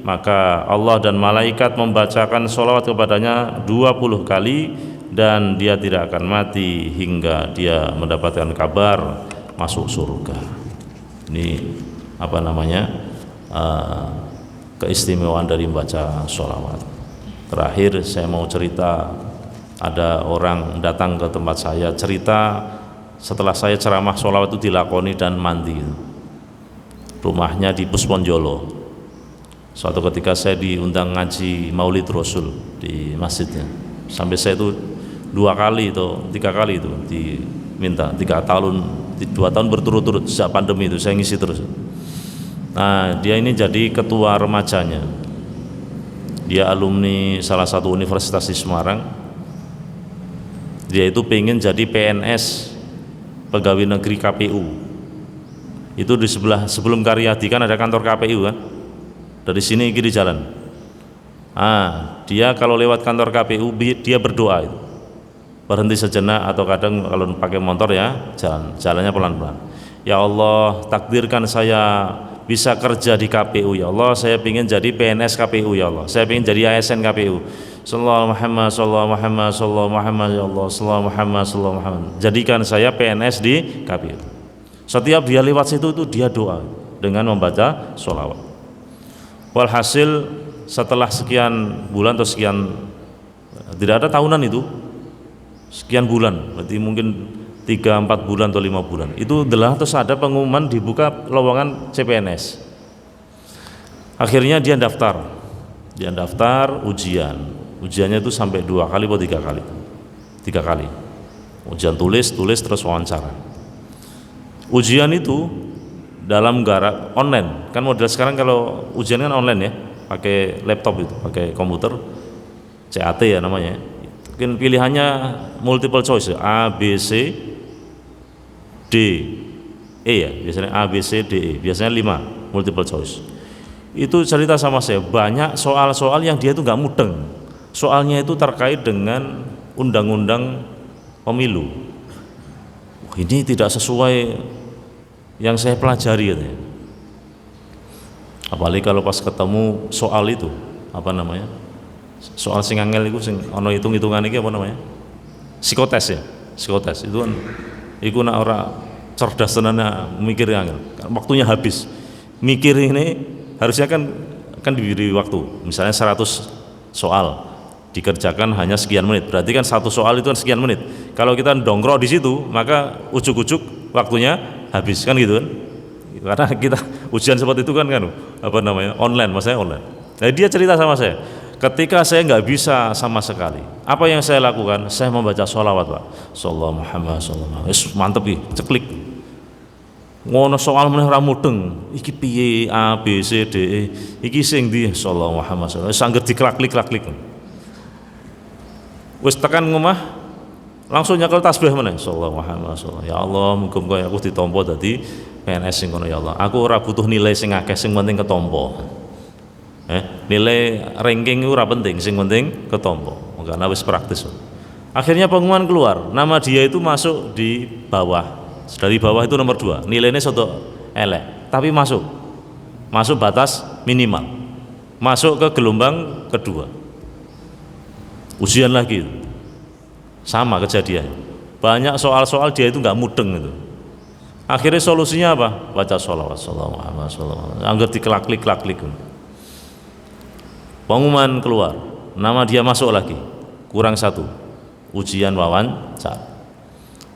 maka Allah dan malaikat membacakan sholawat kepadanya 20 kali, dan dia tidak akan mati hingga dia mendapatkan kabar masuk surga. Ini apa namanya, keistimewaan dari membaca sholawat. Terakhir saya mau cerita, ada orang datang ke tempat saya cerita setelah saya ceramah sholawat itu dilakoni dan mandi. Rumahnya di Pusponjolo. Suatu ketika saya diundang ngaji Maulid Rasul di masjidnya. Sampai saya itu 2 kali atau 3 kali itu diminta, 2 tahun berturut-turut sejak pandemi itu saya ngisi terus. Nah dia ini jadi ketua remajanya. Dia alumni salah satu universitas di Semarang. Dia itu pengen jadi PNS, pegawai negeri KPU. Itu di sebelah, sebelum Karyadi kan ada kantor KPU kan. dari sini kiri jalan. Dia kalau lewat kantor KPU dia berdoa itu. Berhenti sejenak atau kadang kalau pakai motor ya jalannya pelan-pelan. Ya Allah, takdirkan saya bisa kerja di KPU ya Allah, saya ingin jadi PNS KPU ya Allah, saya ingin jadi ASN KPU. Sallallahu Muhammad, sallallahu Muhammad, sallallahu Muhammad ya Allah, sallallahu Muhammad, sallallahu Muhammad. Jadikan saya PNS di KPU. Setiap dia lewat situ itu dia doa dengan membaca sholawat. Walhasil setelah sekian bulan atau sekian, tidak ada tahunan itu, sekian bulan, berarti mungkin 3-4 bulan atau 5 bulan itu adalah terus ada pengumuman dibuka lowongan CPNS. Akhirnya dia daftar ujiannya itu sampai 2 kali atau 3 kali ujian tulis terus wawancara. Ujian itu dalam garap online, kan model sekarang kalau ujian kan online ya, pakai laptop itu, pakai komputer, CAT ya namanya. Mungkin pilihannya multiple choice, A, B, C, D, E ya, biasanya A, B, C, D, E, biasanya 5 multiple choice. Itu cerita sama saya, banyak soal-soal yang dia itu nggak mudeng, soalnya itu terkait dengan undang-undang pemilu. Ini tidak sesuai yang saya pelajari katanya. Apalagi kalau pas ketemu soal itu, apa namanya, soal sing angel itu sing ono hitung-hitungan iki apa namanya? Psikotes ya. Psikotes itu kan iku nak ora cerdas tenan mikir angel. Waktunya habis. Mikir ini harusnya kan diberi waktu. Misalnya 100 soal dikerjakan hanya sekian menit. Berarti kan satu soal itu kan sekian menit. Kalau kita dongkrok di situ, maka ujuk-ujuk waktunya habis kan gitu kan. Karena kita ujian seperti itu kan apa namanya? Online, maksudnya online. Nah, dia cerita sama saya, ketika saya nggak bisa sama sekali, apa yang saya lakukan? Saya membaca sholawat, Pak. Sallallahu Muhammad, sallallahu Muhammad. Mantep nih, ceklik. Ngono soal meneh ora mudeng. Iki piye A B C D E. Iki sing ndi? Sallallahu Muhammad, sallallahu. Sangger diklak-klik. Wis tekan ngomah, langsung nyekel tasbih meneh. Sallallahu Muhammad, sallallahu. Ya Allah, muga-muga aku ditampa dadi PNS sing ngono ya Allah. Aku ora butuh nilai sing akeh, sing penting ketampa. Nilai ranking itu ora penting, sing penting ketompo, karena wis praktis. Akhirnya pengumuman keluar, nama dia itu masuk di bawah, dari bawah itu nomor 2, nilainya soto elek, tapi masuk batas minimal, masuk ke gelombang kedua. Ujian lagi, sama kejadian, banyak soal-soal dia itu nggak mudeng itu. Akhirnya solusinya apa? Baca sholawat, sallallahu Muhammad, sallallahu alaihi wasallam. Angger dikelak-klik. Pengumuman keluar, nama dia masuk lagi, kurang 1, ujian wawancara,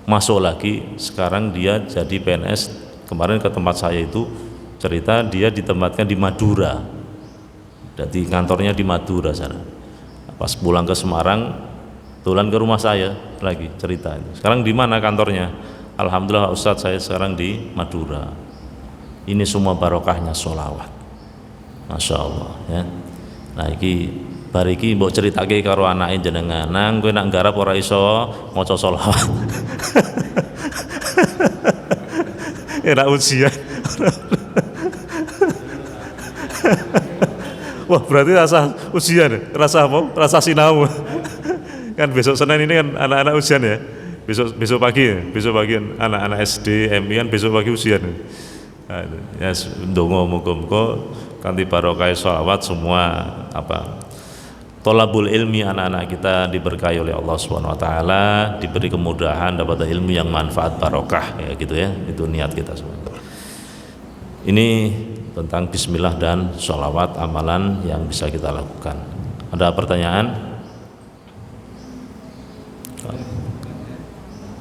masuk lagi. Sekarang dia jadi PNS. Kemarin ke tempat saya itu cerita dia ditempatkan di Madura, jadi kantornya di Madura sana. Pas pulang ke Semarang, tulan ke rumah saya lagi cerita itu. Sekarang di mana kantornya? Alhamdulillah Ustadz, saya sekarang di Madura. Ini semua barokahnya sholawat, Masya Allah ya. Nah iki bariki mbok ceritake karo anake jenengan, nang kowe nak nggarap ora iso maca sholawat. Era ujian. Wah, berarti rasa ujian, rasa apa? Rasa sinau. Kan besok Senin ini kan anak-anak ujian ya. Besok pagi anak-anak SD, MI kan besok pagi ujian. Nah, ya ndonga muga-muga kanthi barokah sholawat semua tolabul ilmi anak-anak kita diberkahi oleh Allah Subhanahu wa taala, diberi kemudahan dapat ilmu yang manfaat barokah ya gitu ya. Itu niat kita semua. Ini tentang bismillah dan sholawat, amalan yang bisa kita lakukan. Ada pertanyaan?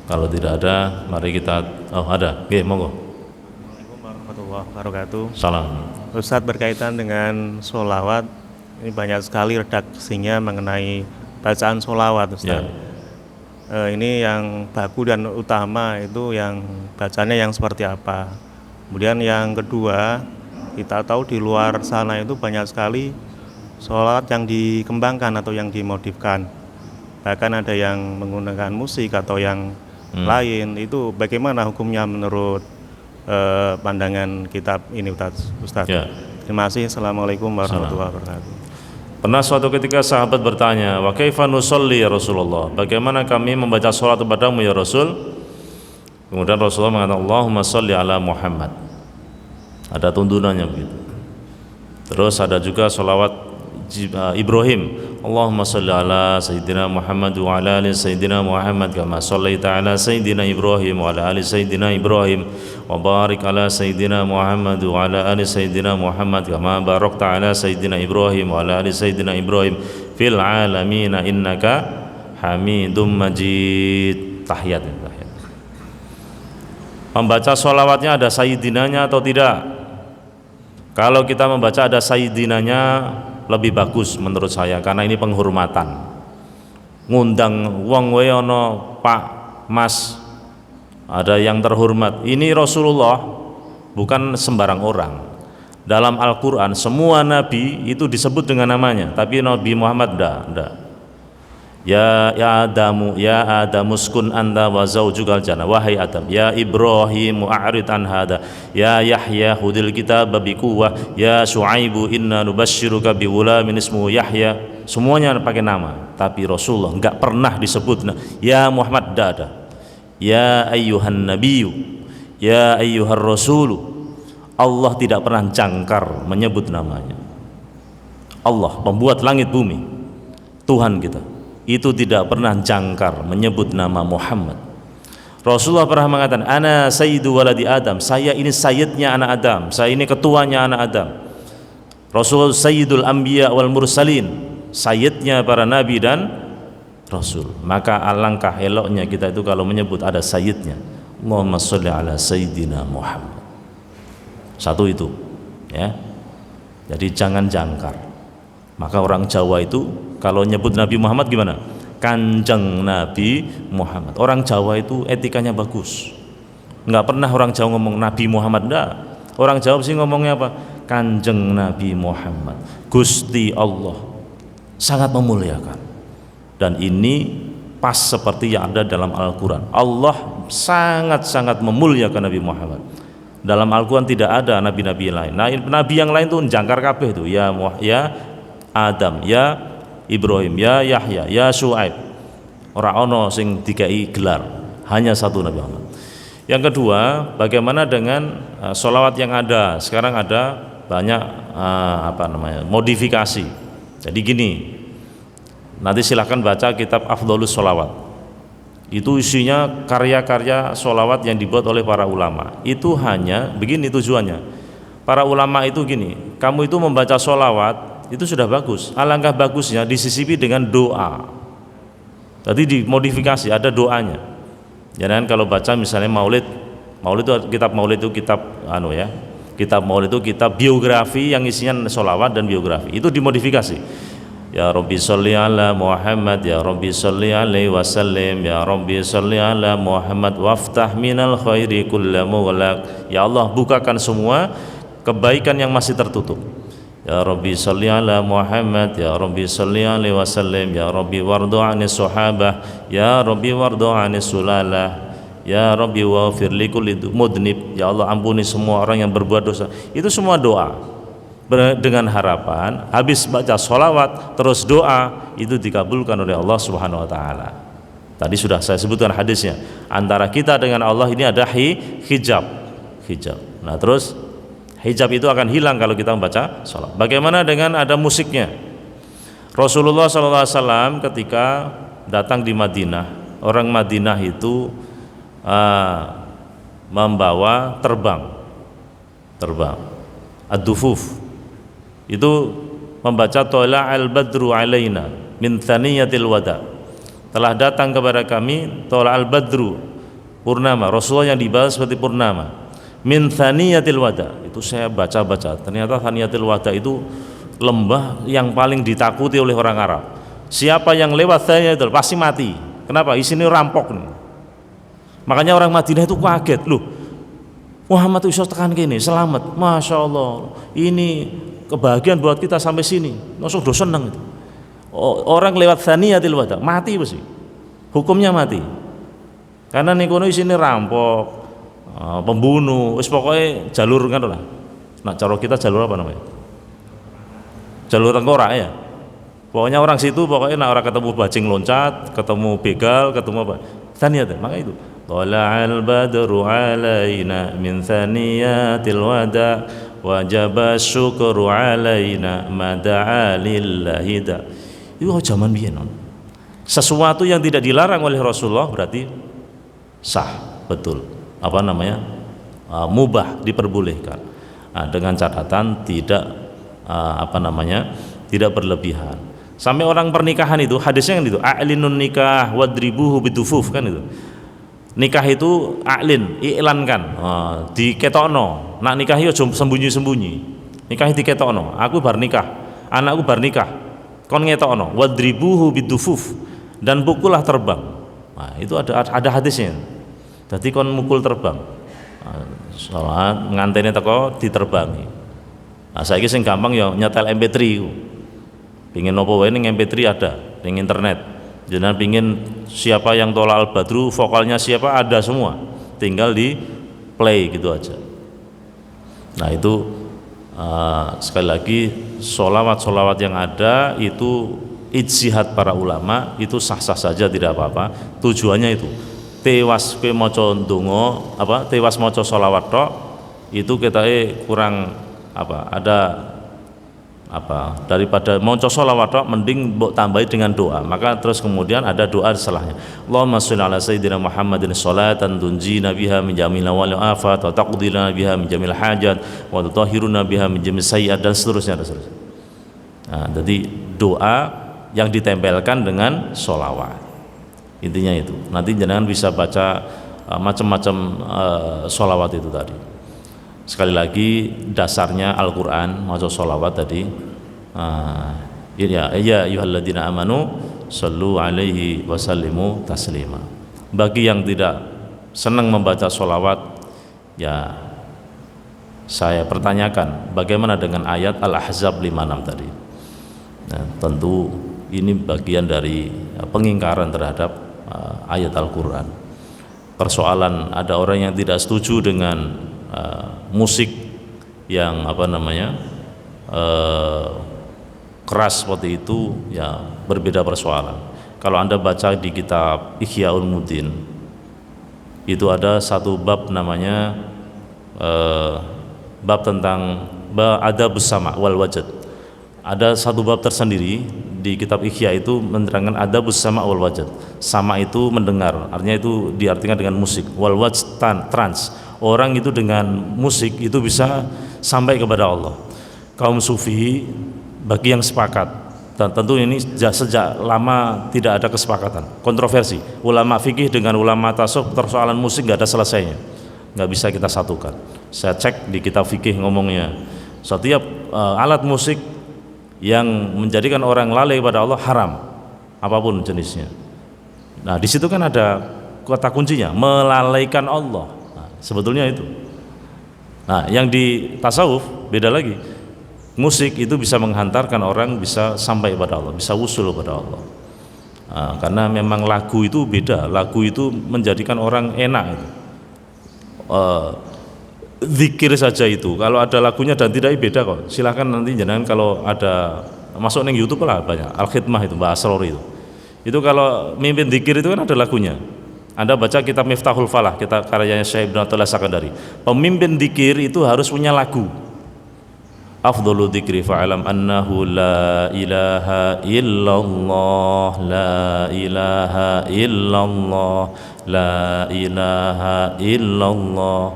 Kalau tidak ada, mari kita ada. Oke, monggo. Assalamualaikum warahmatullahi wabarakatuh. Salam. Ustadz, berkaitan dengan sholawat, ini banyak sekali redaksinya mengenai bacaan sholawat, Ustadz. Ya. Ini yang baku dan utama itu yang bacanya yang seperti apa. Kemudian yang kedua, kita tahu di luar sana itu banyak sekali sholawat yang dikembangkan atau yang dimodifkan. Bahkan ada yang menggunakan musik atau yang lain. Itu bagaimana hukumnya menurut pandangan kitab ini, Ustadz? Ya. Terima kasih. Assalamualaikum warahmatullahi wabarakatuh. Pernah suatu ketika sahabat bertanya, wa kaifa nusolli ya Rasulullah, bagaimana kami membaca sholat kepadamu ya Rasul? Kemudian Rasulullah mengatakan, Allahumma sholli ala Muhammad. Ada tuntunannya begitu. Terus ada juga sholawat Ibrahim, Allahumma sholli ala Sayyidina Muhammad wa ala ali Sayyidina Muhammad kama shollaita ala Sayyidina Ibrahim wa ala ali Sayyidina Ibrahim wa barik ala Sayyidina Muhammad wa ala ali Sayyidina Muhammad kama barakta ala Sayyidina Ibrahim wa ala ali Sayyidina Ibrahim fil alamin innaka Hamidum Majid. Tahiyat. Membaca sholawatnya ada sayyidinanya atau tidak? Kalau kita membaca ada sayyidinanya lebih bagus menurut saya, karena ini penghormatan. Ngundang wong we ono Pak, Mas, ada yang terhormat. Ini Rasulullah, bukan sembarang orang. Dalam Al-Quran semua nabi itu disebut dengan namanya, tapi Nabi Muhammad enggak. Ya Adamu uskun anta wa zawjukal jannah, wahai Adam. Ya Ibrahim a'rid an hada. Ya Yahya hudil kitaba biquwwah. Ya Syuaibu inna nubasyyiruka bi ghulamin ismuhu Yahya. Semuanya pakai nama, tapi Rasulullah enggak pernah disebut ya Muhammad, enggak ada. Ya ayyuhan nabiyyu, ya ayyuhar rasulu. Allah tidak pernah jangkar menyebut namanya. Allah pembuat langit bumi, Tuhan kita, itu tidak pernah jangkar menyebut nama Muhammad. Rasulullah pernah mengatakan, ana sayyidu waladi Adam, saya ini sayyidnya anak Adam, saya ini ketuanya anak Adam. Rasulullah sayyidul anbiya wal mursalin, sayyidnya para nabi dan rasul. Maka alangkah eloknya kita itu kalau menyebut ada sayyidnya, Allahumma sholli ala sayyidina Muhammad. Satu itu, ya. Jadi jangan jangkar. Maka orang Jawa itu kalau nyebut Nabi Muhammad gimana? Kanjeng Nabi Muhammad. Orang Jawa itu etikanya bagus. Enggak pernah orang Jawa ngomong Nabi Muhammad, enggak. Orang Jawa sih ngomongnya apa? Kanjeng Nabi Muhammad. Gusti Allah sangat memuliakan. Dan ini pas seperti yang ada dalam Al-Quran. Allah sangat-sangat memuliakan Nabi Muhammad. Dalam Al-Quran tidak ada nabi-nabi lain. Nah, nabi yang lain tuh jangkar kabeh itu. Ya Adam, ya Ibrahim, ya Yahya, ya Syuaib. Ora ono sing dikai gelar, hanya satu Nabi Muhammad. Yang kedua, bagaimana dengan sholawat yang ada? Sekarang ada banyak modifikasi. Jadi gini, nanti silahkan baca kitab Afdholus Sholawat. Itu isinya karya-karya sholawat yang dibuat oleh para ulama. Itu hanya begini tujuannya. Para ulama itu gini, kamu itu membaca sholawat itu sudah bagus, alangkah bagusnya disisipi dengan doa. Tadi dimodifikasi, ada doanya. Jangan kalau baca misalnya maulid itu kitab maulid itu kitab kitab maulid itu kitab biografi yang isinya sholawat dan biografi. Itu dimodifikasi. Ya Rabbi sholli ala Muhammad, ya Rabbi sholli alaihi wasallim, ya Rabbi sholli ala Muhammad waftah minal khairi kulla mughlaq. Ya Allah, bukakan semua kebaikan yang masih tertutup. Ya Rabbi sholli ala Muhammad, ya Rabbi sholli alaihi wasallim, ya Rabbi wardu anis sahabah, ya Rabbi wardu anis sulalah, ya Rabbi waghfir li kulli mudnib. Ya Allah, ampuni semua orang yang berbuat dosa. Itu semua doa. Dengan harapan habis baca sholawat terus doa, itu dikabulkan oleh Allah Subhanahu wa taala. Tadi sudah saya sebutkan hadisnya. Antara kita dengan Allah ini ada hijab. Nah, terus hijab itu akan hilang kalau kita membaca sholat. Bagaimana dengan ada musiknya? Rasulullah SAW ketika datang di Madinah, orang Madinah itu membawa terbang ad-dufuf, itu membaca tola al-badru alaina min thaniyatil wada. Telah datang kepada kami tola al-badru, purnama. Rasulullah yang dibalas seperti purnama. Min thaniyatil wada, itu saya baca-baca, ternyata thaniyatil wada itu lembah yang paling ditakuti oleh orang Arab. Siapa yang lewat thaniyatil pasti mati. Kenapa? Isinya rampok nih. Makanya orang Madinah itu kaget, loh Muhammad itu tekan gini, selamat, Masya Allah, ini kebahagiaan buat kita sampai sini. Langsung udah seneng itu. Orang lewat thaniyatil wada mati pasti, hukumnya mati, karena nih kono isinya rampok, pembunuh, pokoknya jalur kan lah. Nah, cara kita jalur apa namanya? jalur tengkorak ya. Pokoknya orang situ pokoknya nak orang ketemu bajing loncat, ketemu begal, ketemu apa? Thaniyat, maka itu. Tala'al badru alaina min thaniyatil wada wajaba syukru alaina mada'a lillahi da. Itu zaman biyen. Sesuatu yang tidak dilarang oleh Rasulullah berarti sah, betul. Apa namanya? Mubah, diperbolehkan. Nah, dengan catatan tidak tidak berlebihan. Sampai orang pernikahan itu hadisnya kan itu a'linun nikah wadribuhu bidufuf kan itu. Nikah itu a'lin, iklankan, diketokno. Nak nikah yo sembunyi-sembunyi. Nikah diketokno. Aku bar nikah, anakku bar nikah. Kon ngetokno wadribuhu bidufuf dan pukullah terbang. Nah, itu ada hadisnya. Jadi kon mukul terbang. Salat ngantene teko diterbangi. Nah, saiki sing gampang ya nyetel MP3 ku. Pingin apa wae ning MP3 ada, ning internet. Jenengan pingin siapa yang tola al-badru, vokalnya siapa ada semua. Tinggal di play gitu aja. Nah, itu sekali lagi sholawat yang ada itu ijtihad para ulama, itu sah-sah saja tidak apa-apa. Tujuannya itu tewas pe maca ndonga tewas maca sholawat tok itu kita kurang daripada maca sholawat tok mending mbok tambahi dengan doa. Maka terus kemudian ada doa setelahnya. Allahumma sholli ala sayyidina Muhammadin sholatan tunjina biha min jamil wal afat wa taqdina biha min jamil hajat wa tutahhiruna biha min jamil sayyi'at dan seterusnya. Nah, jadi doa yang ditempelkan dengan sholawat. Intinya itu. Nanti jangan bisa baca macam-macam sholawat itu tadi. Sekali lagi dasarnya Al-Quran, maca sholawat tadi. Ya ayyuhalladzina amanu sallu alaihi wasallimu taslima. Bagi yang tidak senang membaca sholawat, ya saya pertanyakan bagaimana dengan ayat Al-Ahzab 56 tadi. Nah, tentu ini bagian dari pengingkaran terhadap ayat Al-Quran. Persoalan ada orang yang tidak setuju dengan musik yang keras seperti itu, ya berbeda persoalan. Kalau Anda baca di kitab Ihya Ulumuddin itu ada satu bab namanya bab tentang adabus sama wal wajad. Ada satu bab tersendiri di kitab Ihya itu menerangkan adabus sama wal wajad. Sama itu mendengar, artinya itu diartikan dengan musik. Wal wajad trans. Orang itu dengan musik itu bisa sampai kepada Allah. Kaum sufi bagi yang sepakat, dan tentu ini sejak lama tidak ada kesepakatan, kontroversi. Ulama fikih dengan ulama tasawuf persoalan musik nggak ada selesainya, nggak bisa kita satukan. Saya cek di kitab fikih ngomongnya, setiap alat musik yang menjadikan orang lalai kepada Allah haram, apapun jenisnya. Nah, di situ kan ada kata kuncinya, melalaikan Allah. Sebetulnya itu. Nah, yang di tasawuf beda lagi. Musik itu bisa menghantarkan orang bisa sampai kepada Allah, bisa wusul kepada Allah. Nah, karena memang lagu itu beda. Lagu itu menjadikan orang enak. Zikir saja itu. Kalau ada lagunya dan tidak beda kok. Silahkan nanti jangan kalau ada masuk ning YouTube lah banyak. Al-Khidmah itu, Mbak Asrori itu. Itu kalau mimpin zikir itu kan ada lagunya. Anda baca kitab Miftahul Falah, kita karyanya Syekh Ibnu Athaillah Sakandari. Pemimpin dzikir itu harus punya lagu. Afdhalu dzikri fa'alam annahu la ilaha illallah, la ilaha illallah, la ilaha illallah,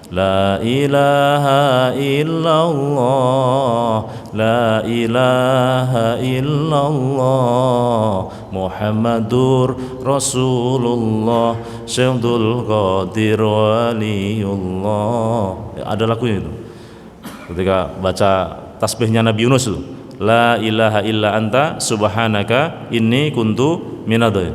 la ilaha illallah, la ilaha illallah, Muhammadur Rasulullah, Syaikhul Qadir Waliullah. Ada lagunya itu. Ketika baca tasbihnya Nabi Yunus itu, la ilaha illa anta subhanaka inni kuntu minadh.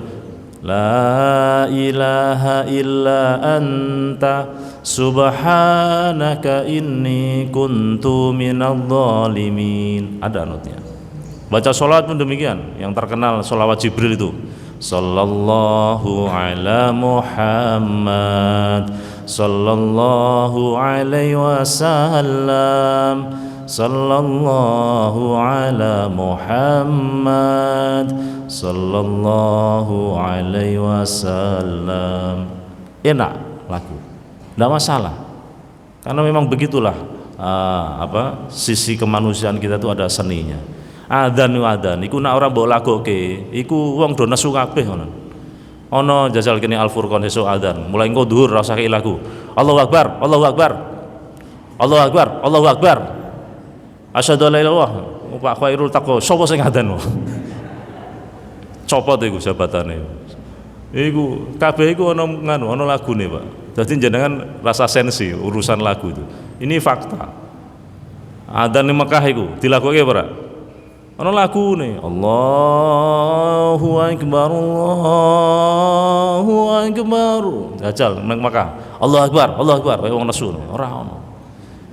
La ilaha illa anta subhanaka inni kuntu minadh dhalimin. Ada notnya. Baca sholawat pun demikian. Yang terkenal sholawat Jibril itu, sallallahu ala Muhammad, sallallahu alaihi wasallam, sallallahu ala Muhammad sallallahu alaihi wasallam. Enak lagu, tidak masalah, karena memang begitulah sisi kemanusiaan kita itu ada seninya. Adzan iku nak ora mbok lagoke iku wong do nesu kabeh ngono. Ana jajal kene Al-Furqan esuk adzan, mulai engko dhuwur ra usah lagu. Allahu Akbar, Allahu Akbar. Allahu Akbar, Allahu Akbar. Asyhadu an la ilaha illallah. Pak Khairul Taqwa, sapa sing adzan? Copot iku jabatane. Iku kabeh iku ana lagune, Pak. Jadi jenengan rasa sensi urusan lagu itu. Ini fakta. Adzan di Mekah iku dilakoke ora? Ana lagune. Allahu Akbar, Allahu Akbar. Jajal nang Mekah. Allahu Akbar, Allahu Akbar. Kaya wong nesu ora ono.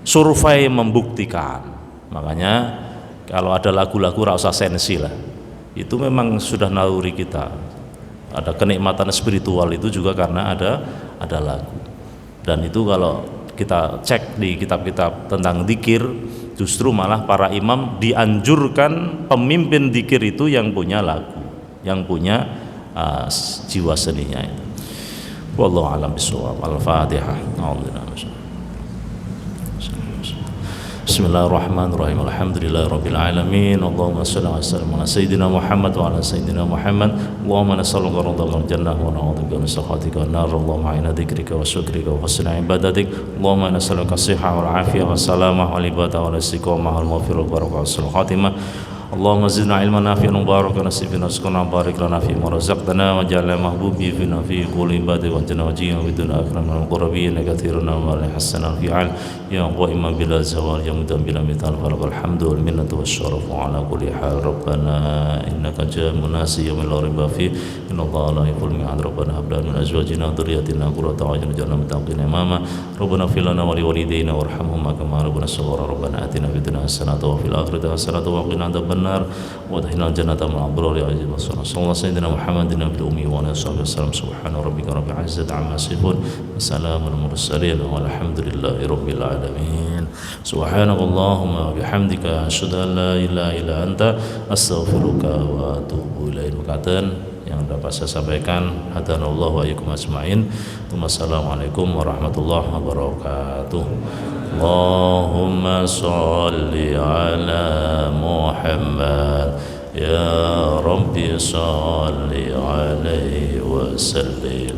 Survei membuktikan. Makanya kalau ada lagu-lagu ora usah sensi lah. Itu memang sudah naluri kita. Ada kenikmatan spiritual itu juga karena ada lagu. Dan itu kalau kita cek di kitab-kitab tentang dzikir, justru malah para imam dianjurkan pemimpin dzikir itu yang punya lagu, yang punya jiwa seninya itu. Wallahu a'lam bishawab. Al-Fatihah. Bismillahirrahmanirrahim. Alhamdulillahirabbil alamin. Allahumma shalli wa sallim ala sayyidina Muhammad wa ala sayyidina Muhammad. Allahumma nas'aluka ridhal jannah wa na'udzubika min sakhatika wan nar. Allahumma inna dzikrika wa syukrika wa husna ibadatik. Allahumma nas'aluka as-sihha wal afiyah was salamah wal ibadah wal istiqamah wal maghfirah wal barakah wal khatimah. Allahumma zidna ilman nafi'an mubarakan nasibina rizqana barik lana fi ma razaqtana waj'alna mahbubi fina fi kulli ibadi wa jannati wa bidun akramul qurabin katsiruna wa la hasana fi'al ya qaiman bila zawal ya mudam bila mithal falakal hamdu wal minnatu wasyarafu ala kulli hal rabbana innaka jamun nasi yawmin la riba fi innallaha la yuhibbul mi'ad rabbana hab lana min azwajina dhurriyyatina qurrata a'yun waj'alna muttaqina imama rabbana fil lana wa liwalidayna warhamhuma kama rabbana saghara rabbana atina fid dunya hasanatan wa fil akhirati hasanatan wa qina adzaban النار وادخلنا الجنة مع الأبرار يا عزيز والسلام صلى الله سيدنا محمد النبي الأمي وعلى آله وصحبه وسلم سبحان ربك رب العزة عما يصفون وسلام على المرسلين والحمد لله رب العالمين سبحانك اللهم وبحمدك أشهد أن لا إله إلا أنت أستغفرك وأتوب إليك. Yang dapat saya sampaikan, hadanallahu wa iyyakum ajmain. Wassalamualaikum warahmatullahi wabarakatuh. Allahumma shalli ala Muhammad ya Rabbi shalli alaihi wa sallim.